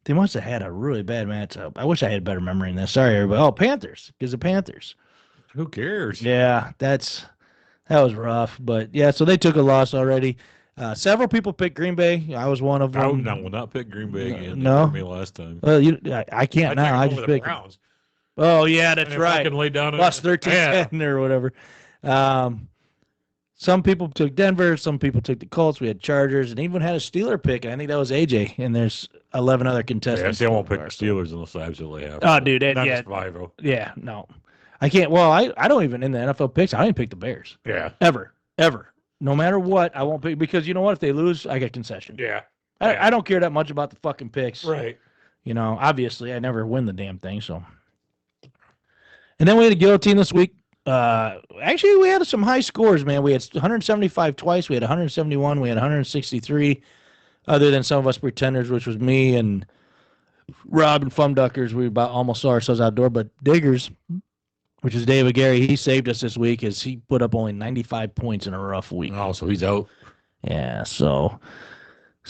They must have had a really bad matchup. I wish I had better memory in this. Sorry, everybody. Oh, Panthers. Because the Panthers. Who cares? Yeah, that was rough. But yeah, so they took a loss already. Several people picked Green Bay. I was one of I them. will not pick Green Bay again. They No? hurt me last time. Well, I can't now. I just the picked. Browns. Oh yeah, that's And they right. fucking laid down Lost 13-10 Yeah. or whatever. Some people took Denver. Some people took the Colts. We had Chargers, and even had a Steeler pick. I think that was AJ. And there's 11 other Yeah, contestants. see, I won't pick the so far, Steelers unless I absolutely have. Oh, dude, not yeah, just survivor. yeah, no, I can't. Well, I don't even in the NFL picks. I don't even pick the Bears Yeah. ever. No matter what, I won't pick because you know what? If they lose, I get concession. Yeah. I don't care that much about the fucking picks. Right. You know, obviously, I never win the damn thing. So, and then we had a guillotine this week. Actually, we had some high scores, man. We had 175 twice. We had 171. We had 163. Other than some of us pretenders, which was me and Rob and Fumduckers, we about almost saw ourselves outdoor. But Diggers, which is David Gary, he saved us this week as he put up only 95 points in a rough week. Oh, so he's out. Yeah, so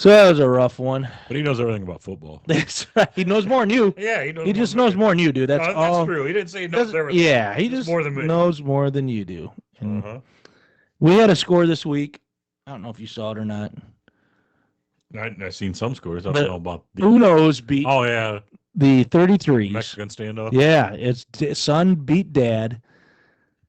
that was a rough one. But he knows everything about football. That's right. He knows more than you. Yeah, he knows. He just knows more than you do. That's That's all. true. He didn't say he knows Doesn't- everything. Yeah, he He's just more than me. knows more than you do. And Uh-huh. we had a score this week. I don't know if you saw it or not. I've seen some scores. I But don't know about the. Uno's beat Oh yeah, the 33s. Mexican standoff. Yeah, it's son beat dad,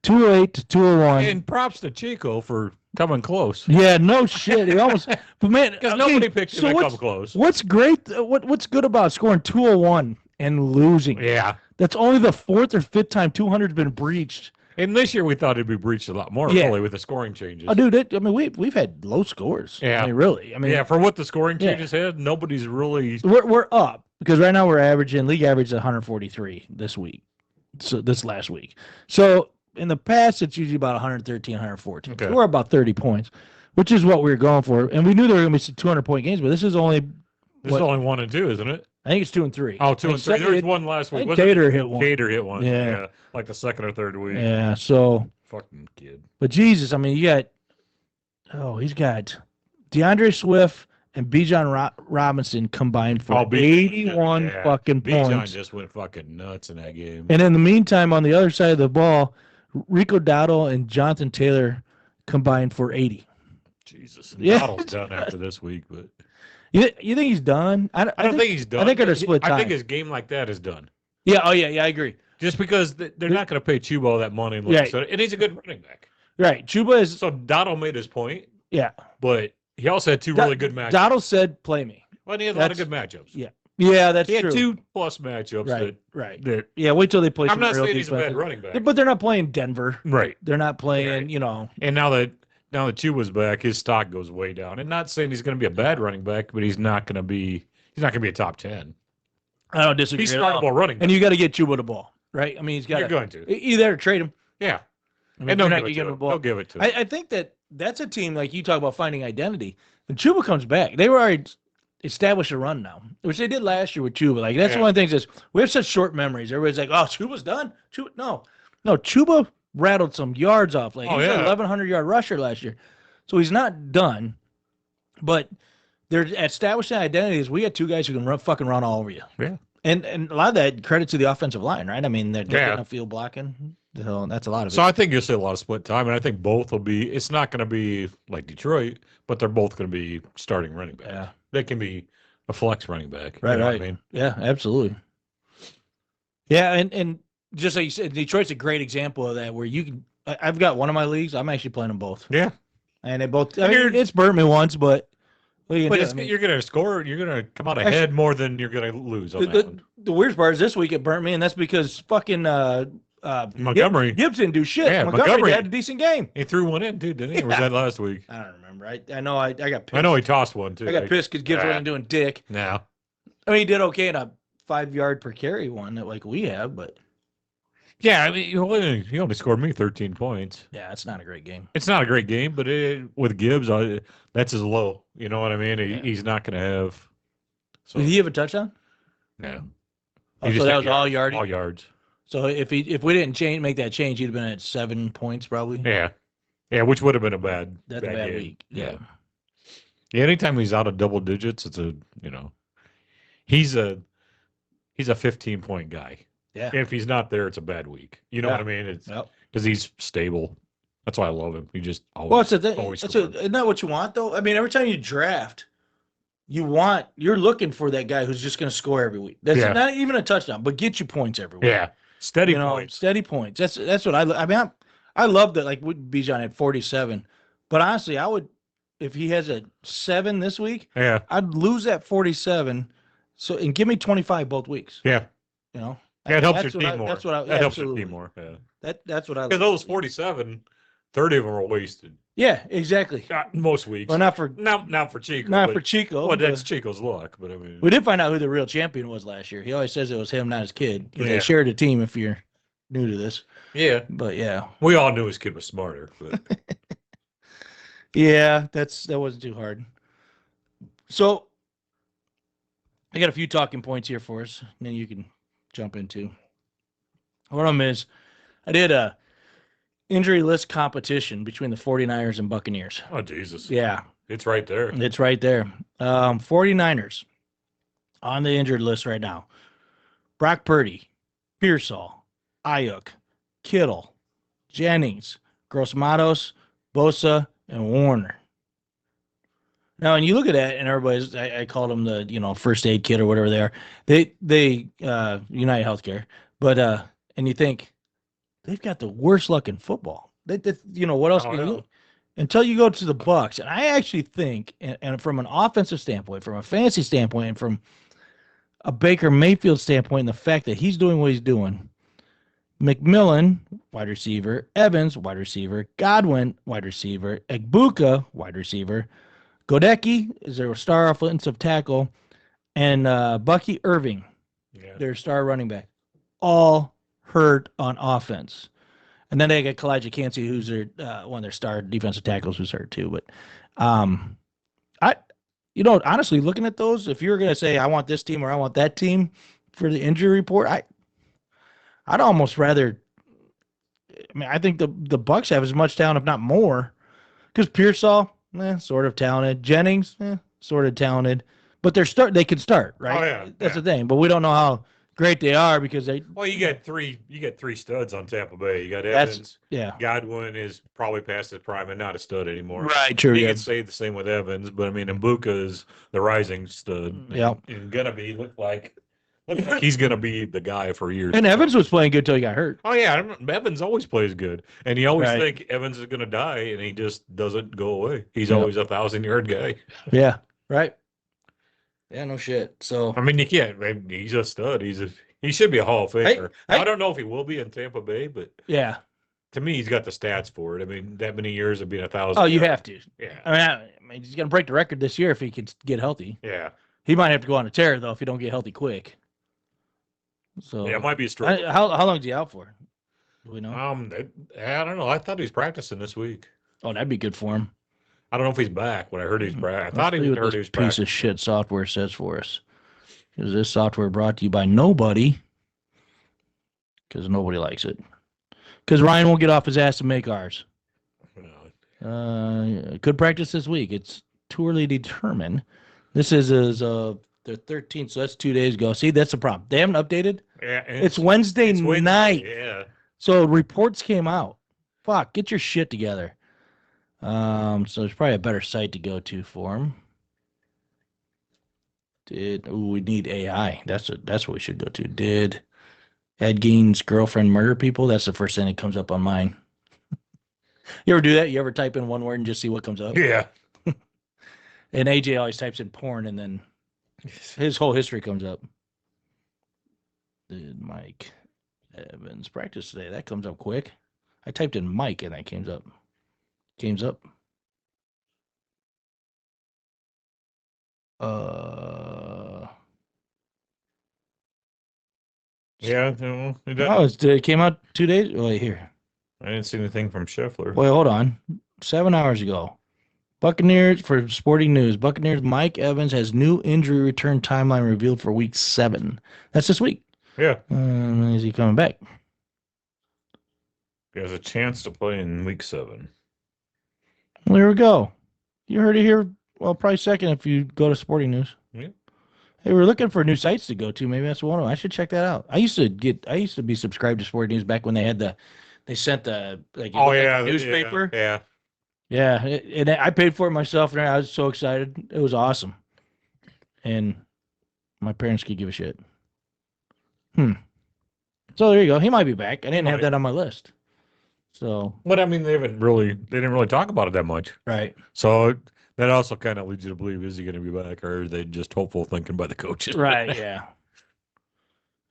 208 to 201. And props to Chico for coming close. Yeah, no shit. He almost. But man, Because okay, nobody picked him so to what's, come close. What's great? What's good about scoring 201 and losing? Yeah. That's only the 4th or 5th time 200's been breached. And this year we thought it'd be breached a lot more, Yeah. really, with the scoring changes. Oh, dude, I mean, we've had low scores. Yeah. I mean, really. I mean, Yeah, for what the scoring Yeah. changes had, nobody's really. we're up because right now we're averaging league average 143 this week. So this last week. So in the past, it's usually about 113, 114. Okay. So we're about 30 points, which is what we were going for. And we knew there were going to be some 200-point games, but this is only, This what- is only 1 and 2, isn't it? I think it's 2 and 3. Oh, 2 and 3. There was Second- one last I week. think wasn't it? Cater hit one. Cater hit one. Yeah. Like the second or third week. Yeah. So, Fucking kid. but Jesus, I mean, he's got DeAndre Swift and Bijan Robinson combined for Oh, Bijan, 81 yeah. fucking Bijan points. just went fucking nuts in that game. And in the meantime, on the other side of the ball, Rico Dowdle and Jonathan Taylor combined for 80. Jesus. Yeah. Dottle's done after this week, but You think he's done? I don't think he's done. I think at a split I think time. his game like that is done. Yeah. Oh yeah. Yeah. I agree. Just because they're not going to pay Chuba that money. And, Right. and he's a good running back. Right. Chuba is. So Dottle made his point, Yeah. but he also had two really good matchups. Dowdle said, "Play me." Well, he had a lot of That's- good matchups. Yeah. Yeah, that's He had true. 2+ matchups Right. Right. that Yeah. Wait till they play. I'm some not real saying he's a bad defense. running back. But they're not playing Denver. Right. They're not playing. Right. You know. And now that Chuba's back, his stock goes way down. And not saying he's going to be a bad running back, but he's not going to be a top 10. I don't disagree. He's at all. startable running back. And you got to get Chuba the ball, right? I mean, he's got. You're going to. Either trade him. Yeah. I mean, And you're don't not give it gonna to him him. the ball. Don't give it to him. I think that's a team like you talk about finding identity. When Chuba comes back, they were already established a run now, which they did last year with Chuba. Like that's Yeah. one of the things is we have such short memories. Everybody's like, "Oh, Chuba's done." No, Chuba rattled some yards off. Like Oh, he's an yeah. 1,100-yard rusher last year, so he's not done. But they're establishing identities. We got two guys who can fucking run all over you. Yeah. And a lot of that credit to the offensive line, right? I mean, they're Yeah. getting a field blocking. So that's a lot of it. So I think you'll see a lot of split time, and I think both will be. It's not going to be like Detroit, but they're both going to be starting running backs. Yeah. They can be a flex running back. Right, You know right. what I mean? Yeah, absolutely. Yeah, and just like you said, Detroit's a great example of that. Where you can, I've got one of my leagues. I'm actually playing them both, Yeah. and they both. And I mean, you're- it's burnt me once, but what are you But gonna do? I mean, you're going to score. You're going to come out Actually- ahead more than you're going to lose on the, that the, one. the weirdest part is this week it burnt me, and that's because fucking Montgomery. Gibbs didn't do shit. Yeah, Montgomery Montgomery- had a decent game. He threw one in too, didn't he? Or was Yeah. that last week? I don't remember. I know I got pissed. I know he tossed one too. I got pissed because Gibbs Ah. wasn't doing dick. Now, I mean, he did okay in a 5-yard per carry one that like we have, but Yeah, I mean, he only scored me 13 points. Yeah, it's not a great game. It's not a great game, but with Gibbs, that's his low. You know what I mean? Yeah. He's not going to have. So Did he have a touchdown? no. Oh, He so just that had was all yardage. All yards. So if we didn't make that change, he'd have been at 7 points probably. Yeah, yeah, which would have been a bad Bad game. week. Yeah. Yeah. Anytime he's out of double digits, it's he's a 15-point guy. Yeah. If he's not there, it's a bad week. You know what I mean? It's because he's stable. That's why I love him. He just always. Well, it's the thing. Always Isn't that what you want though? I mean, every time you draft, you're looking for that guy who's just going to score every week. That's not even a touchdown, but get you points every week. Yeah, steady points. Steady points. That's what I mean. I love that. Like Bijan had 47, but honestly, I would if he has a 7 this week. Yeah, I'd lose that 47. So and give me 25 both weeks. Yeah, you know. Yeah, it helps your team more. That's what I. That helps your team more. Yeah, that's what I. Because those 47, 30 of them are wasted. Yeah, exactly. Most weeks. Well, not for Chico. Not for Chico. Well, that's Chico's luck, but I mean, we did find out who the real champion was last year. He always says it was him, not his kid. Yeah. They shared a team. If you're new to this. Yeah. But yeah. We all knew his kid was smarter. But yeah, that wasn't too hard. So I got a few talking points here for us, and then you can jump into. One of them is I did a injury list competition between the 49ers and Buccaneers. Oh, Jesus. Yeah. It's right there. It's right there. 49ers on the injured list right now. Brock Purdy, Pearsall, Ayuk, Kittle, Jennings, Gross-Matos, Bosa, and Warner. Now, and you look at that, and everybody's, I called them the, first aid kit or whatever they are. They United Healthcare. But, and you think, they've got the worst luck in football. What else can you look? Until you go to the Bucs. And I actually think, and from an offensive standpoint, from a fantasy standpoint, and from a Baker Mayfield standpoint, and the fact that he's doing what he's doing, McMillan, wide receiver, Evans, wide receiver, Godwin, wide receiver, Egbuka, wide receiver, Godecki is their star offensive tackle, and Bucky Irving, their star running back, all hurt on offense. And then they got Kalijah Cansey, who's their one of their star defensive tackles, who's hurt too. But honestly, looking at those, if you're gonna say I want this team or I want that team for the injury report, I'd almost rather. I mean, I think the Bucs have as much talent, if not more, because Pearsall, sort of talented. Jennings, sort of talented, but they can start, right? Oh, yeah. That's the thing. But we don't know how great they are because they. Well, you got three studs on Tampa Bay. You got Evans. Godwin is probably past his prime and not a stud anymore. Right. True. You could say the same with Evans, but I mean, Mbuka is the rising stud. Yeah. And gonna be look like he's gonna be the guy for years. And Evans was playing good till he got hurt. Oh yeah, Evans always plays good, and you always think Evans is gonna die, and he just doesn't go away. He's always 1,000-yard guy. Yeah. Right. Yeah. No shit. So I mean, you can't. He's a stud. He should be a Hall of Famer. I don't know if he will be in Tampa Bay, but yeah, to me, he's got the stats for it. I mean, that many years of being 1,000. Oh, you have to. Yeah. I mean, he's gonna break the record this year if he could get healthy. Yeah. He might have to go on a tear though if he don't get healthy quick. So yeah, it might be a struggle. How long is he out for? Do we know? I don't know. I thought he was practicing this week. Oh, that'd be good for him. I don't know if he's back. When I heard he's back, I thought he was Piece back. of shit software says for us. Is this software brought to you by nobody? Because nobody likes it. Because Ryan won't get off his ass to make ours. Could practice this week. It's too early to determine. This is the 13th, so that's 2 days ago. See, that's the problem. They haven't updated. Yeah, it's Wednesday night. Yeah. So reports came out. Fuck, get your shit together. So there's probably a better site to go to for him. We need AI. That's what we should go to. Did Ed Gein's girlfriend murder people? That's the first thing that comes up on mine. You ever do that? You ever type in one word and just see what comes up? Yeah. And AJ always types in porn and then his whole history comes up. Did Mike Evans practice today? That comes up quick. I typed in Mike and that came up. Yeah, no, Oh, it came out 2 days. Wait, here. I didn't see anything from Scheffler. Wait, hold on. 7 hours ago. Buccaneers, for Sporting News, Buccaneers Mike Evans has new injury return timeline revealed for week 7. That's this week. Yeah, Is he coming back? he has a chance to play in week 7. Well, there we go. You heard it here. Well, probably second if you go to Sporting News. Yeah. Hey, we're looking for new sites to go to. Maybe that's one of them. I should check that out. I used to be subscribed to Sporting News back when they sent the newspaper. Yeah. Yeah, and I paid for it myself, and I was so excited. It was awesome, and my parents could give a shit. So there you go. He might be back. I didn't have that on my list. So, But I mean, they didn't really talk about it that much. right. So that also kind of leads you to believe, is he going to be back, or are they just hopeful thinking by the coaches? Right, yeah.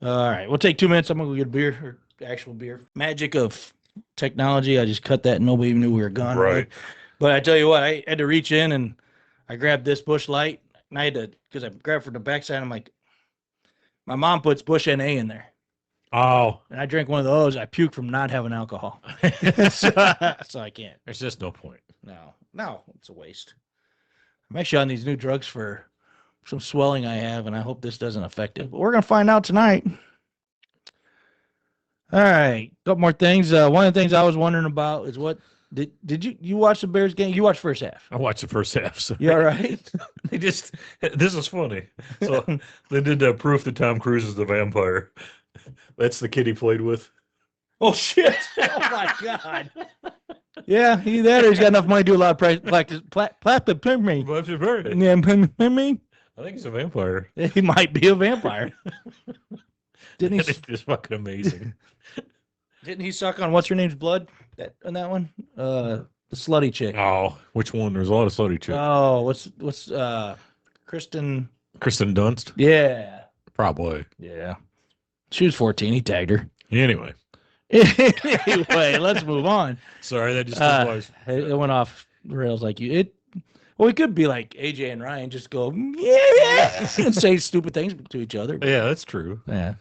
All right, we'll take 2 minutes. I'm going to go get a beer, or actual beer. Magic of technology. I just cut that and nobody even knew we were gone. Right. But I tell you what, I had to reach in and I grabbed this Busch Light. And I had to, because I grabbed from the backside, I'm like, my mom puts Busch NA in there. Oh, And I drank one of those. I puked from not having alcohol. so I can't. there's just no point. No, it's a waste. I'm actually on these new drugs for some swelling I have, and I hope this doesn't affect it. But we're going to find out tonight. All right, couple more things. One of the things I was wondering about is what did you watch the Bears game? You watched first half. I watched the first half. So You all right? this is funny. So they did proof that Tom Cruise is the vampire. That's the kid he played with. Oh shit! Oh my god! Yeah, either that or he's got enough money to do a lot of practice. Me. What's your birthday? Yeah, me. I think he's a vampire. He might be a vampire. Didn't he? It's just fucking amazing. Didn't he suck on what's her name's blood? On that one? The slutty chick. Oh, which one? There's a lot of slutty chicks. Oh, what's Kristen? Kristen Dunst? Yeah. Probably. Yeah. She was 14. He tagged her. Anyway. Anyway, let's move on. Sorry, that just was. It went off the rails like you. Well, we could be like AJ and Ryan, just go yeah, and say stupid things to each other. Yeah, that's true. Yeah.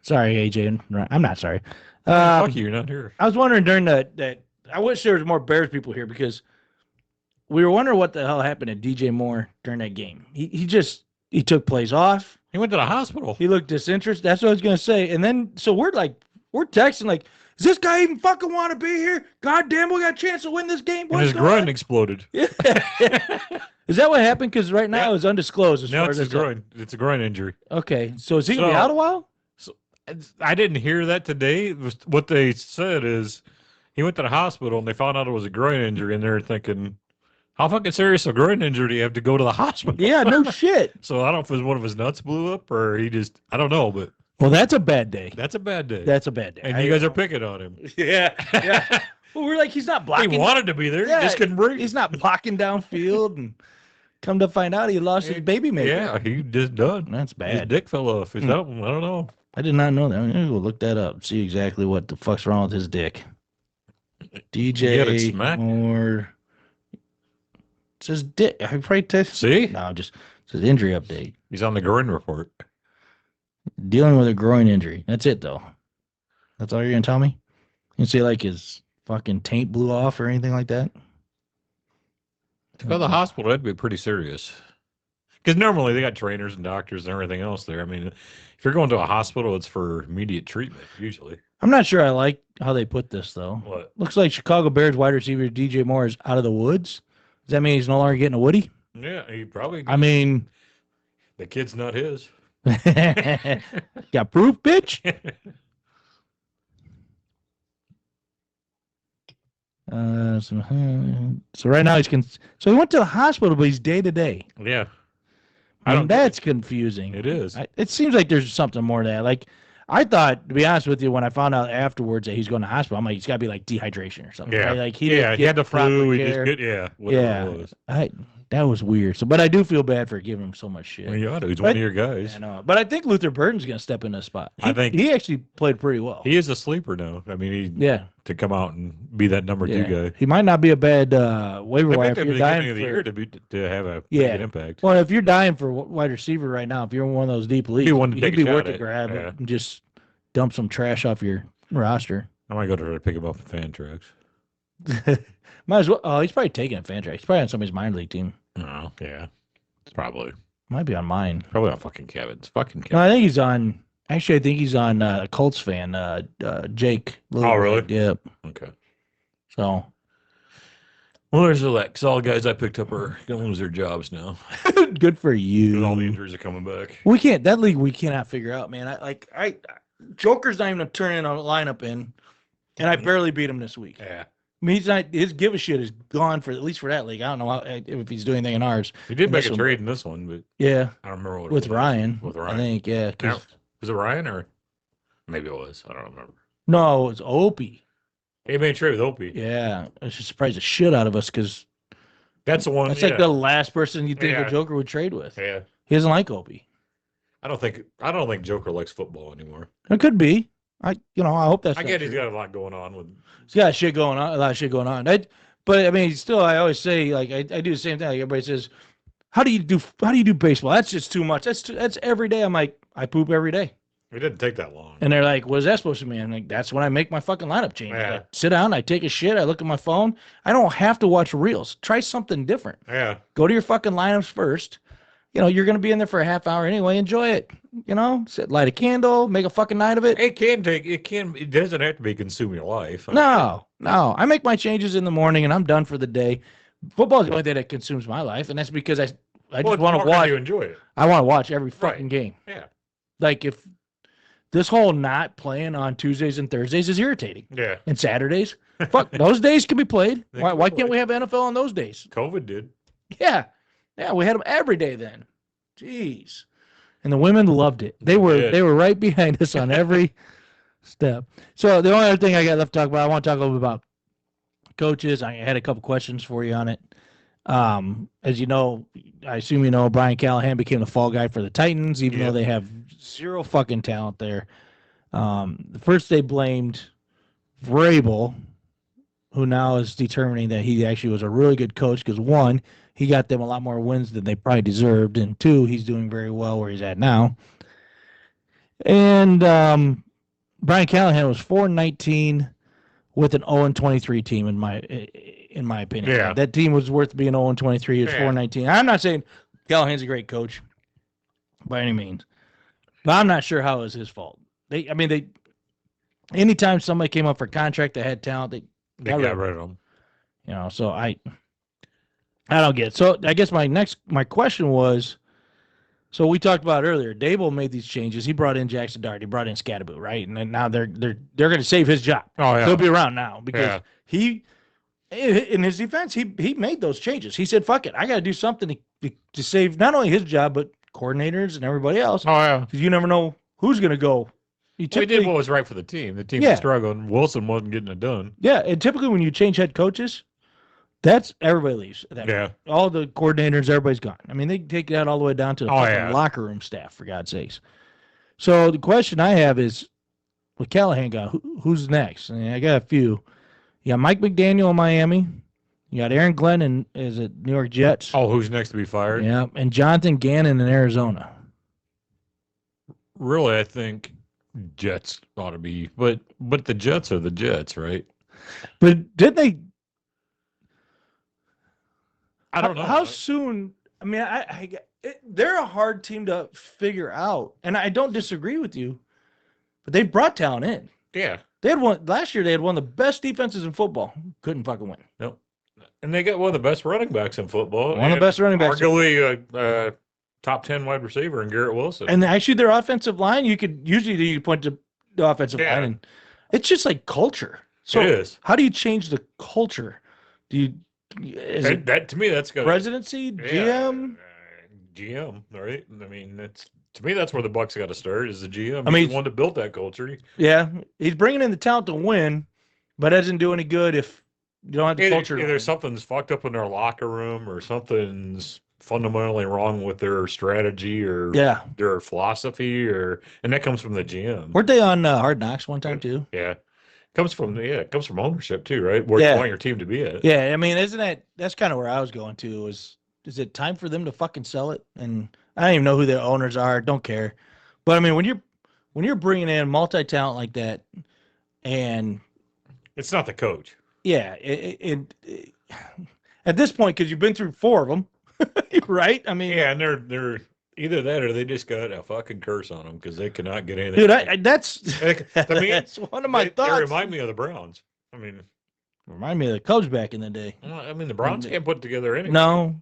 Sorry, AJ and Ryan. I'm not sorry. Fuck you, you're not here. I was wondering during that. I wish there was more Bears people here because we were wondering what the hell happened to DJ Moore during that game. He took plays off. He went to the hospital. He looked disinterested. That's what I was gonna say. And then so we're texting like, does this guy even fucking want to be here? God damn, we got a chance to win this game. And his groin exploded. Yeah. Is that what happened? Because right now it's undisclosed. As No, far it's as a groin. It's a groin injury. Okay, so is he gonna be out a while? I didn't hear that today. What they said is he went to the hospital and they found out it was a groin injury, and they're thinking, how fucking serious a groin injury do you have to go to the hospital? Yeah, no shit. So I don't know if it was one of his nuts blew up or he just, I don't know, but Well, that's a bad day. that's a bad day. That's a bad day. And you guys are picking on him. Yeah. Well, we're like, he's not blocking. He wanted to be there. Yeah, He just couldn't breathe. He's not blocking downfield, and come to find out, he lost his baby maker. Yeah, he just done. That's His bad. dick fell off. Is that, I don't know. I did not know that. I'm gonna go look that up. See exactly what the fuck's wrong with his dick. You got it DJ smacked. Moore. It says dick. I probably test. See? No, just it says injury update. He's on the groin report. Dealing with a groin injury. That's it though. That's all you're gonna tell me? You see like his fucking taint blew off or anything like that? To go to the hospital, that'd be pretty serious. Because normally they got trainers and doctors and everything else there. I mean, if you're going to a hospital, it's for immediate treatment, usually. I'm not sure I like how they put this though. What? Looks like Chicago Bears wide receiver DJ Moore is out of the woods. Does that mean he's no longer getting a Woody? Yeah, he probably. I mean, the kid's not his. got proof, bitch. So right now so he went to the hospital, but he's day to day. Yeah, I mean, that's confusing. it is. It seems like there's something more to that. Like, I thought, to be honest with you, when I found out afterwards that he's going to hospital, I'm like, he's got to be like dehydration or something. Yeah, right? Like he had the flu. He just whatever it was. That was weird. So, but I do feel bad for giving him so much shit. Well, you ought to. He's one of your guys. I know, but I think Luther Burton's going to step in this spot. I think he actually played pretty well. He is a sleeper now. I mean, to come out and be that number 2 guy. He might not be a bad waiver wire at the beginning of the year to have a pretty good impact. Well, if you're dying for wide receiver right now, if you're in one of those deep leagues, He wanted to he'd take be a shot worth a at, grab yeah. and just dump some trash off your roster. I might go try to pick him up in fan tracks. Might as well. Oh, he's probably taking a fan track. He's probably on somebody's minor league team. Oh, yeah. Probably. Might be on mine. Probably on fucking Kevin's. Fucking Kevin. No, I think he's on. Actually, I think he's on a Colts fan. Jake. Oh, really? Yep. Okay. So. Well, there's the Lex. All the guys I picked up are going to lose their jobs now. Good for you. And all the injuries are coming back. We can't. That league we cannot figure out, man. Joker's not even turning a lineup in, and I barely beat him this week. Yeah. I mean, he's not. His give a shit is gone for at least for that league. I don't know if he's doing anything in ours. He did In make this a one. trade in this one, but Yeah, I don't remember what it with was. Ryan. With Ryan. I think. Yeah. 'Cause- Now, was it Ryan or maybe it was? I don't remember. No, it's Opie. He made a trade with Opie. Yeah, it should surprise the shit out of us because That's the one. that's yeah. like the last person you think Yeah. a Joker would trade with. Yeah. He doesn't like Opie. I don't think Joker likes football anymore. It could be. I hope that's. I not get he's true. got a lot going on with. He's got shit going on. A lot of shit going on. But I mean, still, I always say like I do the same thing. Like everybody says, how do you do baseball? That's just too much. That's every day. I'm like, I poop every day. It didn't take that long. And they're like, what is that supposed to mean? I'm like, that's when I make my fucking lineup change. Yeah. I sit down, I take a shit, I look at my phone. I don't have to watch reels. Try something different. Yeah. Go to your fucking lineups first. You're going to be in there for a half hour anyway. Enjoy it. Sit, light a candle, make a fucking night of it. It doesn't have to be consuming your life. No. I make my changes in the morning and I'm done for the day. Football is the only thing that consumes my life. And that's because I just want to watch. You enjoy it. I want to watch every Right. fucking game. Yeah. Like if this whole not playing on Tuesdays and Thursdays is irritating. Yeah. And Saturdays. Fuck, those days can be played. They Why can be can't played. we have NFL on those days? COVID did. Yeah. Yeah, we had them every day then. Jeez. And the women loved it. They were right behind us on every step. So the only other thing I got left to talk about, I want to talk a little bit about coaches. I had a couple questions for you on it. As you know, I assume you know, Brian Callahan became the fall guy for the Titans, even though they have zero fucking talent there. First they blamed Vrabel, who now is determining that he actually was a really good coach because one, he got them a lot more wins than they probably deserved, and two, he's doing very well where he's at now. And Brian Callahan was 4-19 with an 0-23 team in my opinion. Yeah. That team was worth being 0-23. He was 4-19. I'm not saying Callahan's a great coach by any means, but I'm not sure how it was his fault. Anytime somebody came up for contract that had talent, they They got rid of them. so I don't get it. So I guess my question was, so we talked about earlier, Dable made these changes. He brought in Jackson Dart. He brought in Scadaboo, right? And then now they're going to save his job. Oh yeah. He'll be around now because Yeah. he, in his defense, he made those changes. He said, fuck it. I got to do something to save not only his job, but coordinators and everybody else. Oh yeah. Because you never know who's going to go. He did what was right for the team. The team was struggling. Wilson wasn't getting it done. Yeah, and typically when you change head coaches, that's everybody leaves. At that Yeah. point. All the coordinators, everybody's gone. I mean, they take that all the way down to the fucking locker room staff, for God's sakes. So the question I have is, with Callahan got, who's next? I got a few. You got Mike McDaniel in Miami. You got Aaron Glenn in New York Jets. Oh, who's next to be fired? Yeah, and Jonathan Gannon in Arizona. Really, I think Jets ought to be, but the Jets are the Jets, right? But did they? I don't know. How soon? I mean, they're a hard team to figure out, and I don't disagree with you, but they brought talent in. Yeah. They had one last year. They had one of the best defenses in football. Couldn't fucking win. Nope. And they got one of the best running backs in football. One of the best running backs. Arguably top 10 wide receiver in Garrett Wilson. And actually, their offensive line, you could point to the offensive line, and it's just like culture. So it is. how do you change the culture? That to me, that's good. Presidency, GM? GM, right? I mean, to me, that's where the Bucks got to start, is the GM. I mean, he's the one to build that culture. Yeah, he's bringing in the talent to win, but doesn't do any good if you don't have the culture. Either something's fucked up in their locker room, or something's fundamentally wrong with their strategy or their philosophy, and that comes from the GM. Weren't they on Hard Knocks one time too? Yeah. It comes from ownership too, right? Where you want your team to be at. Yeah, I mean, that's kind of where I was going to is it time for them to fucking sell it? And I don't even know who their owners are, don't care. But I mean, when when you're bringing in multi-talent like that, and It's not the coach. yeah, at this point, because you've been through 4 of them, right? I mean, Yeah, and they're either that or they just got a fucking curse on them because they cannot get anything. dude, that's that's one of my They thoughts. remind me of the Browns. I mean, Remind me of the Cubs back in the day. the Browns can't put together anything. No,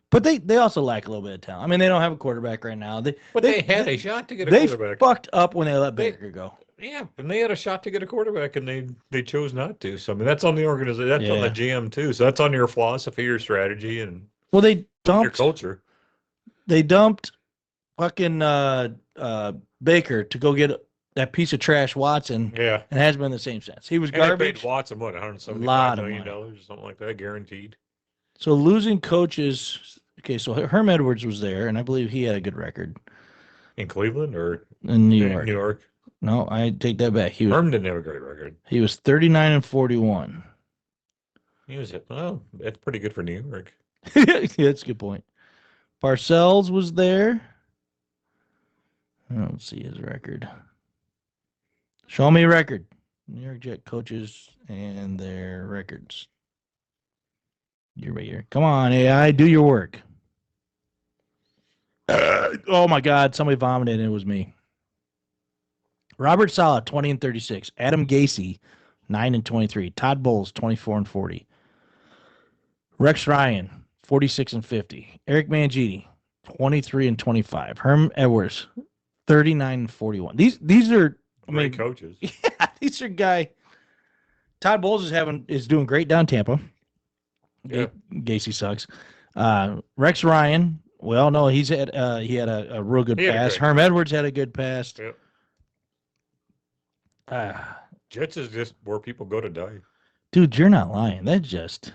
but they also lack a little bit of talent. I mean, they don't have a quarterback right now. But they had a shot to get a They quarterback. fucked up when they let Baker go. Yeah, and they had a shot to get a quarterback, and they chose not to. So I mean, that's on the organization. That's on the GM too. So that's on your philosophy, your strategy, and Well, they your dumped culture. they dumped fucking Baker to go get that piece of trash Watson, Yeah, and hasn't been the same since. He was and they garbage. paid Watson what $175 Lot of million money. or something like that, guaranteed. So losing coaches. Okay, so Herm Edwards was there, and I believe he had a good record In Cleveland or in New York. New York, No, I take that back. Herm didn't have a great record. He was 39-41. He was that's pretty good for New York. Yeah, that's a good point. Parcells was there. I don't see his record. Show me a record. New York Jet coaches and their records. Year by year. Come on, AI, do your work. Oh my God, somebody vomited and it was me. Robert Saleh, 20-36. Adam Gase, 9-23. Todd Bowles, 24-40. Rex Ryan, 46-50. Eric Mangini, 23-25. Herm Edwards, 39-41. These are Great coaches. yeah, these are guy. Todd Bowles is doing great down Tampa. Yeah. Gacy sucks. Rex Ryan, well, no, he had a real good He had a pass. great Herm Edwards had a good pass. Yep. Jets is just where people go to die. Dude, you're not lying. That's just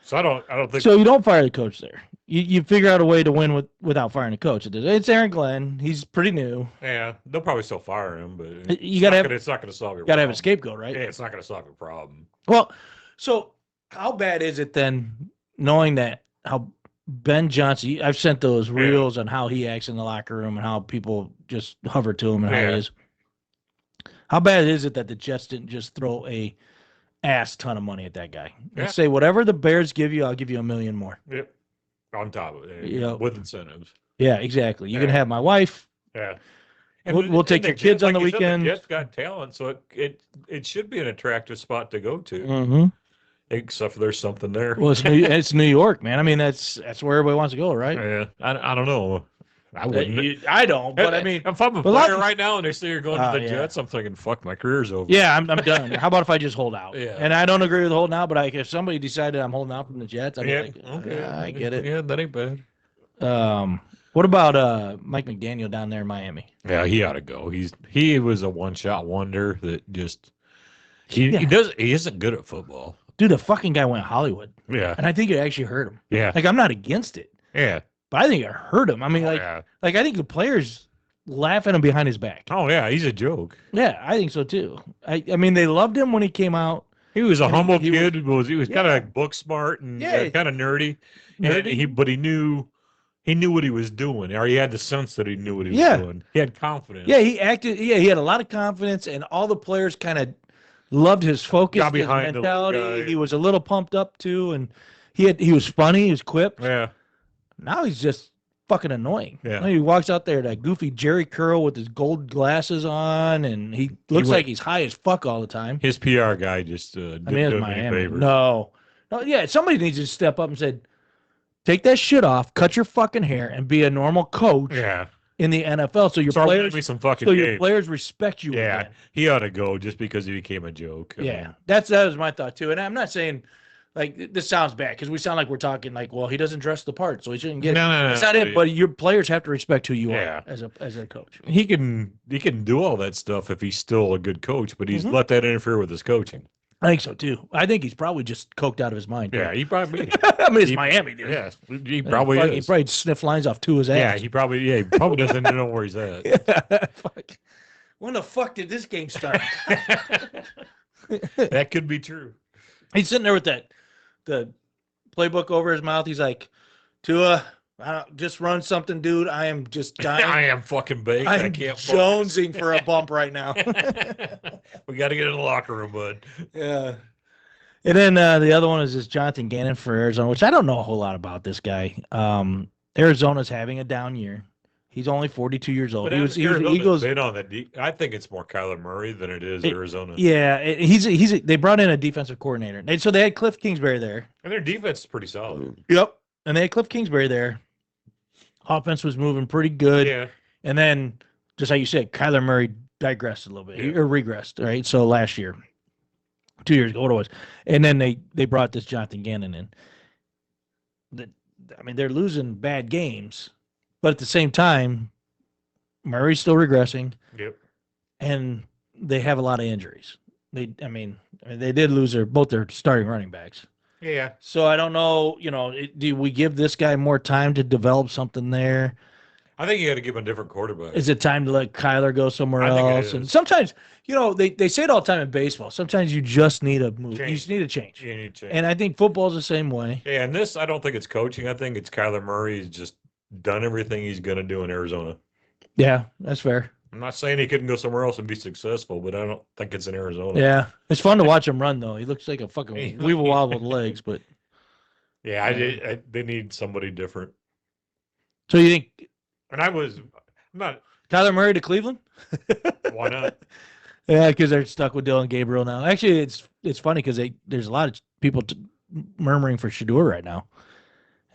So I don't think so you don't fire the coach there. You figure out a way to win without firing a coach. It's Aaron Glenn. He's pretty new. Yeah, they'll probably still fire him, but You gotta have it's not going to solve your gotta have problem. a scapegoat, right? Yeah, it's not going to solve your problem. Well, so how bad is it then, knowing that how Ben Johnson? I've sent those reels on how he acts in the locker room and how people just hover to him and how he is. How bad is it that the Jets didn't just throw a ass ton of money at that guy and say, whatever the Bears give you, I'll give you $1 million more. Yep. On top of it, Yeah. with incentives. Yeah, exactly. You can have my wife. Yeah. We'll take your kids on the weekend. The Jets got talent, so it should be an attractive spot to go to. Mm-hmm. Except for there's something there. Well, it's New York, man. I mean, that's where everybody wants to go, right? Yeah. I don't know. I wouldn't. I don't, but I mean, if I'm a player right now and they say you're going to the Jets, I'm thinking, fuck, my career's over. Yeah, I'm done. How about if I just hold out? Yeah. And I don't agree with holding out, but if somebody decided I'm holding out from the Jets, I'd be like, okay, I get it. Yeah, that ain't bad. What about Mike McDaniel down there in Miami? Yeah, he ought to go. He was a one-shot wonder that just he isn't good at football. Dude, the fucking guy went Hollywood. Yeah. And I think it actually hurt him. Yeah. Like, I'm not against it, Yeah. but I think it hurt him. I mean, Yeah. like I think the players laugh at him behind his back. Oh yeah, he's a joke. Yeah, I think so too. I mean, they loved him when he came out. He was a And humble he kid. He was kind of book smart and kind of nerdy. And he knew what he was doing, or he had the sense that he knew what he was doing. He had confidence. Yeah, he acted. Yeah, he had a lot of confidence, and all the players kind of loved his focus, Got his behind the mentality. guy. He was a little pumped up too, and he was funny. He was quipped. Yeah. Now he's just fucking annoying. Yeah. Now he walks out there, that goofy Jerry curl with his gold glasses on, and he looks like he's high as fuck all the time. His PR guy just didn't I mean, do it's him any Miami. favors. No, yeah, somebody needs to step up and said, take that shit off, cut your fucking hair, and be a normal coach Yeah. in the NFL. So your Start winning players, me some fucking so your games. players respect you. Yeah, again. he ought to go just because he became a joke. I Yeah, mean, that was my thought too. And I'm not saying like this sounds bad because we sound like we're talking like, well, he doesn't dress the part, so he shouldn't get. No. That's not it. But your players have to respect who you Yeah. are as a coach. he can do all that stuff if he's still a good coach, but he's let that interfere with his coaching. I think so too. I think he's probably just coked out of his mind. Yeah, he probably. I mean, it's Miami, dude. Yeah, he probably is. He probably sniff lines off to his ass. Yeah, he probably doesn't know where he's at. Fuck. When the fuck did this game start? That could be true. He's sitting there with the playbook over his mouth. He's like, Tua, Just run something, dude. I am just dying. I am fucking baked. I I'm can't focus. jonesing for a bump right now. We got to get in the locker room, bud. Yeah. And then the other one is this Jonathan Gannon for Arizona, which I don't know a whole lot about this guy. Arizona's having a down year. He's only 42 years old. But He was the Arizona's Eagles. been on that. I think it's more Kyler Murray than it is Arizona. Yeah, they brought in a defensive coordinator. So they had Cliff Kingsbury there. And their defense is pretty solid. Yep. And they had Cliff Kingsbury there. Offense was moving pretty good. Yeah. And then, just like you said, Kyler Murray digressed a little bit, or regressed, right? So last year, 2 years ago, what it was. And then they brought this Jonathan Gannon in. They're losing bad games, but at the same time, Murray's still regressing. Yep. And they have a lot of injuries. They did lose both their starting running backs. Yeah. So I don't know, do we give this guy more time to develop something there? I think you got to give him a different quarterback. Is it time to let Kyler go somewhere I think it else? is. And sometimes, they say it all the time in baseball. Sometimes you just need a move. You just need a change. You need to change. And I think football's the same way. Yeah, and this, I don't think it's coaching. I think it's Kyler Murray. He's just done everything he's going to do in Arizona. Yeah, that's fair. I'm not saying he couldn't go somewhere else and be successful, but I don't think it's in Arizona. Yeah. It's fun to watch him run, though. He looks like a fucking weevil wobble with legs, but. Yeah, they need somebody different. So you think. And I'm not. Kyler Murray to Cleveland? Why not? Yeah, because they're stuck with Dylan Gabriel now. Actually, it's funny because there's a lot of people murmuring for Shador right now.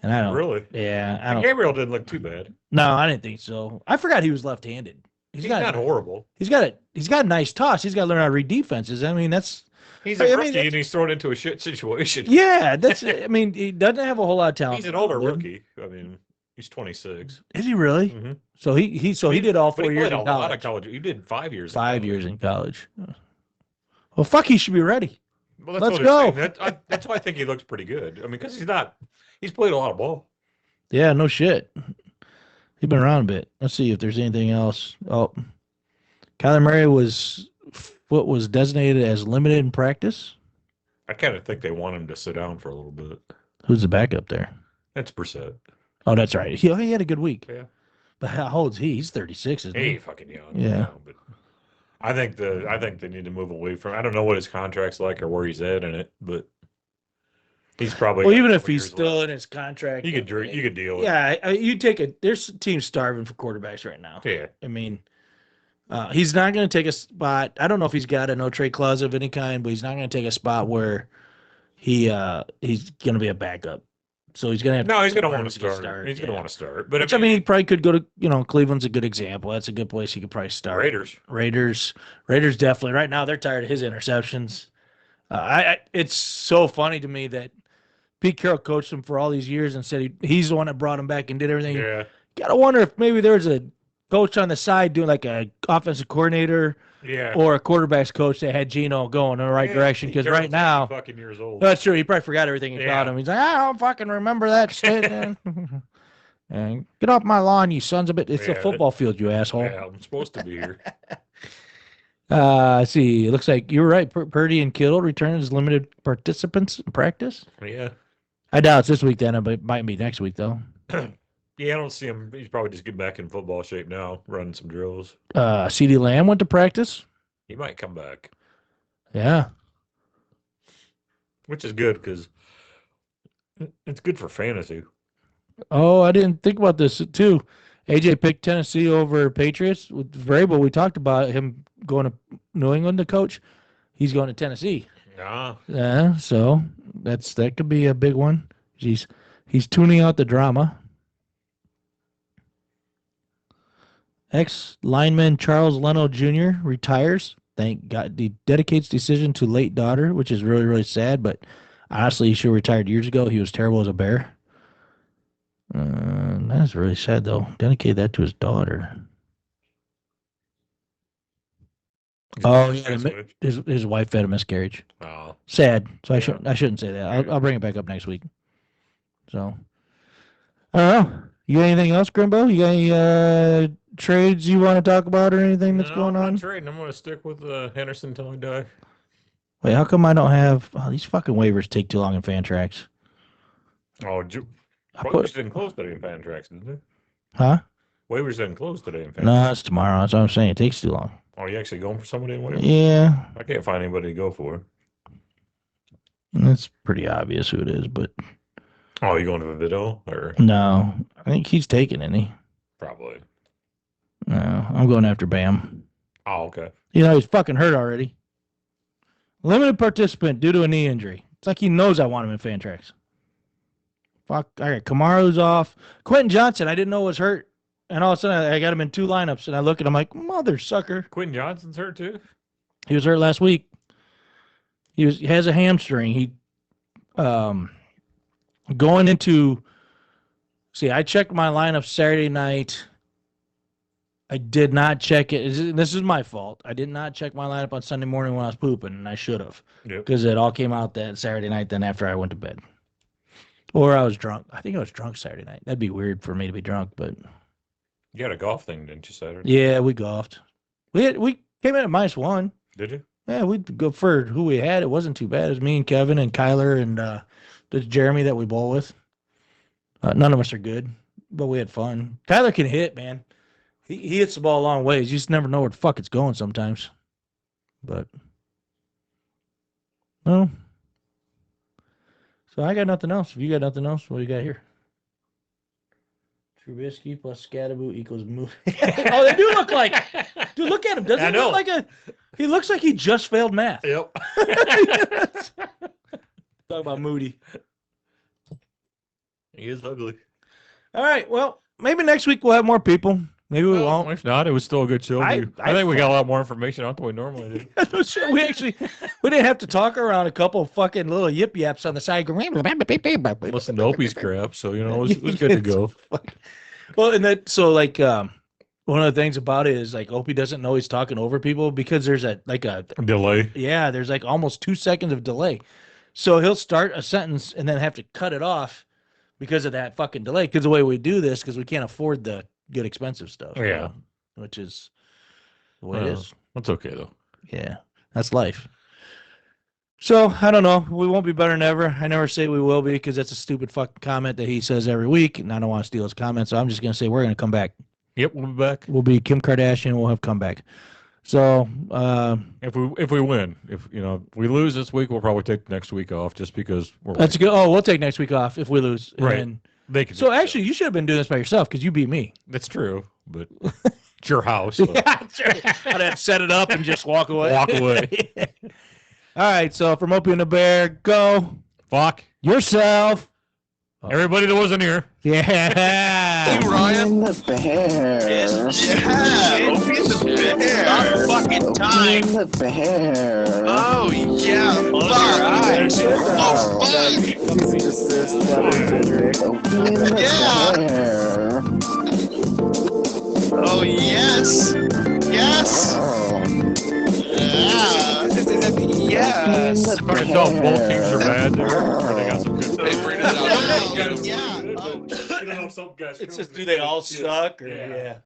And I don't. Really? Yeah. I don't. Gabriel didn't look too bad. No, I didn't think so. I forgot he was left-handed. He's not horrible. He's got a nice toss. He's got to learn how to read defenses. He's a rookie and he's thrown into a shit situation. Yeah, he doesn't have a whole lot of talent. He's an older rookie. He's 26. Is he really? Mm-hmm. So he did all 4 years in a college. lot of college. He did 5 years. 5 years in college. Well, fuck, he should be ready. Well, Let's go. That's why I think he looks pretty good. Because he's played a lot of ball. Yeah, no shit. He's been around a bit. Let's see if there's anything else. Oh, Kyler Murray was designated as limited in practice. I kind of think they want him to sit down for a little bit. Who's the backup there? That's Brissett. Oh, that's right. He had a good week. Yeah. But how old is he? He's 36, isn't he? He's fucking young. Yeah. Now, but I think they need to move away from. I don't know what his contract's like or where he's at in it, but he's probably. Well, even if he's still in his contract, you could deal with. Yeah, you take it. There's teams starving for quarterbacks right now. Yeah. He's not going to take a spot. I don't know if he's got a no trade clause of any kind, but he's not going to take a spot where he's going to be a backup. So he's going to have. No, he's going to want to start. He's going to want to start. But he probably could go to. Cleveland's a good example. That's a good place he could probably start. Raiders definitely. Right now they're tired of his interceptions. It's so funny to me that Pete Carroll coached him for all these years and said he's the one that brought him back and did everything. Yeah. Gotta wonder if maybe there's a coach on the side doing like a offensive coordinator, or a quarterback's coach that had Geno going in the right direction. Because right now, fucking years old. That's true. He probably forgot everything he taught him. He's like, I don't fucking remember that shit. And get off my lawn, you sons of it. It's a football field, you asshole. Yeah, I'm supposed to be here. Let's see. It looks like you're right. Purdy and Kittle return as limited participants in practice. Yeah. I doubt it's this week then, but it might be next week though. Yeah, I don't see him. He's probably just getting back in football shape now, running some drills. CeeDee Lamb went to practice. He might come back. Yeah. Which is good because it's good for fantasy. Oh, I didn't think about this too. AJ picked Tennessee over Patriots with Vrabel. We talked about him going to New England to coach. He's going to Tennessee. Yeah, so that could be a big one. He's tuning out the drama. Ex-lineman Charles Leno Jr. retires. Thank God. He dedicates decision to late daughter, which is really, really sad. But honestly, he should have retired years ago. He was terrible as a Bear. That's really sad, though. Dedicate that to his daughter. His wife had a miscarriage. Oh, sad. So I shouldn't say that. I'll bring it back up next week. So I don't know. You got anything else, Grimbo? You got any trades you want to talk about or anything that's going on? I'm not trading. I'm going to stick with Henderson until I die. Wait, how come I don't have these fucking waivers take too long in Fantrax? Oh, Waivers didn't close today in Fantrax, didn't they? Huh? Waivers didn't close today in Fantrax. No, it's tomorrow. That's what I'm saying. It takes too long. Are you actually going for somebody in waivers? Yeah, I can't find anybody to go for. it's pretty obvious who it is, but Oh, you going to the video or no, I think he's taking it. He? probably? No, I'm going after Bam. Oh, okay. He's fucking hurt already. Limited participant due to a knee injury. It's like he knows I want him in Fantrax. Fuck, I got Kamaru's off. Quentin Johnson, I didn't know was hurt. And all of a sudden, I got him in 2 lineups, and I look at him like, mother sucker. Quentin Johnson's hurt too. He was hurt last week. He has a hamstring. He going into. See, I checked my lineup Saturday night. I did not check it. This is my fault. I did not check my lineup on Sunday morning when I was pooping, and I should have, because it all came out that Saturday night. Then after I went to bed, or I was drunk. I think I was drunk Saturday night. That'd be weird for me to be drunk, but. You had a golf thing, didn't you, Saturday? Yeah, we golfed. We came in at -1. Did you? Yeah, we go for who we had. It wasn't too bad. It was me and Kevin and Kyler and there's Jeremy that we bowl with. None of us are good, but we had fun. Kyler can hit, man. He hits the ball a long ways. You just never know where the fuck it's going sometimes. But no. So I got nothing else. If you got nothing else, what do you got here? Trubisky plus Scatterboot equals movie. Oh, they do look like. Dude, look at him. Doesn't he look like he looks like he just failed math. Yep. Talk about Moody. He is ugly. All right. Well, maybe next week we'll have more people. Maybe we won't. If not, it was still a good show. I think we got a lot more information on than we normally do. We didn't have to talk around a couple of fucking little yip yaps on the side. Listen to Opie's crap, so it was good to go. Well, and that one of the things about it is Opie doesn't know he's talking over people because there's a Delay. Yeah, there's almost 2 seconds of delay. So he'll start a sentence and then have to cut it off because of that fucking delay. Because the way we do this, because we can't afford the good expensive stuff. Yeah. Which is the way it is. That's okay though. Yeah, that's life. So I don't know. We won't be better than ever. I never say we will be because that's a stupid fucking comment that he says every week, and I don't want to steal his comment. So I'm just gonna say we're gonna come back. Yep, we'll be back. We'll be Kim Kardashian. We'll have comeback. So if we win, if we lose this week, we'll probably take next week off just because we're. That's good. Oh, we'll take next week off if we lose. Right. And they can. So actually, you should have been doing this by yourself because you beat me. That's true, but it's your house. So. Yeah, I'd have to set it up and just walk away. Walk away. All right. So from Opie and the Bear, go fuck yourself. Everybody that wasn't here. Yeah. Hey, Ryan. The Bear. Yes, yeah. Opie and the Bear. About fucking time. Opie and the Bear. Oh, yeah. Fuck. Oh, fuck. Yeah. Oh, yes. Yes. Yeah. Yes. If I can tell both teams are bad, they got some good Yeah. Some guys It's just, do they all suck? Or, yeah.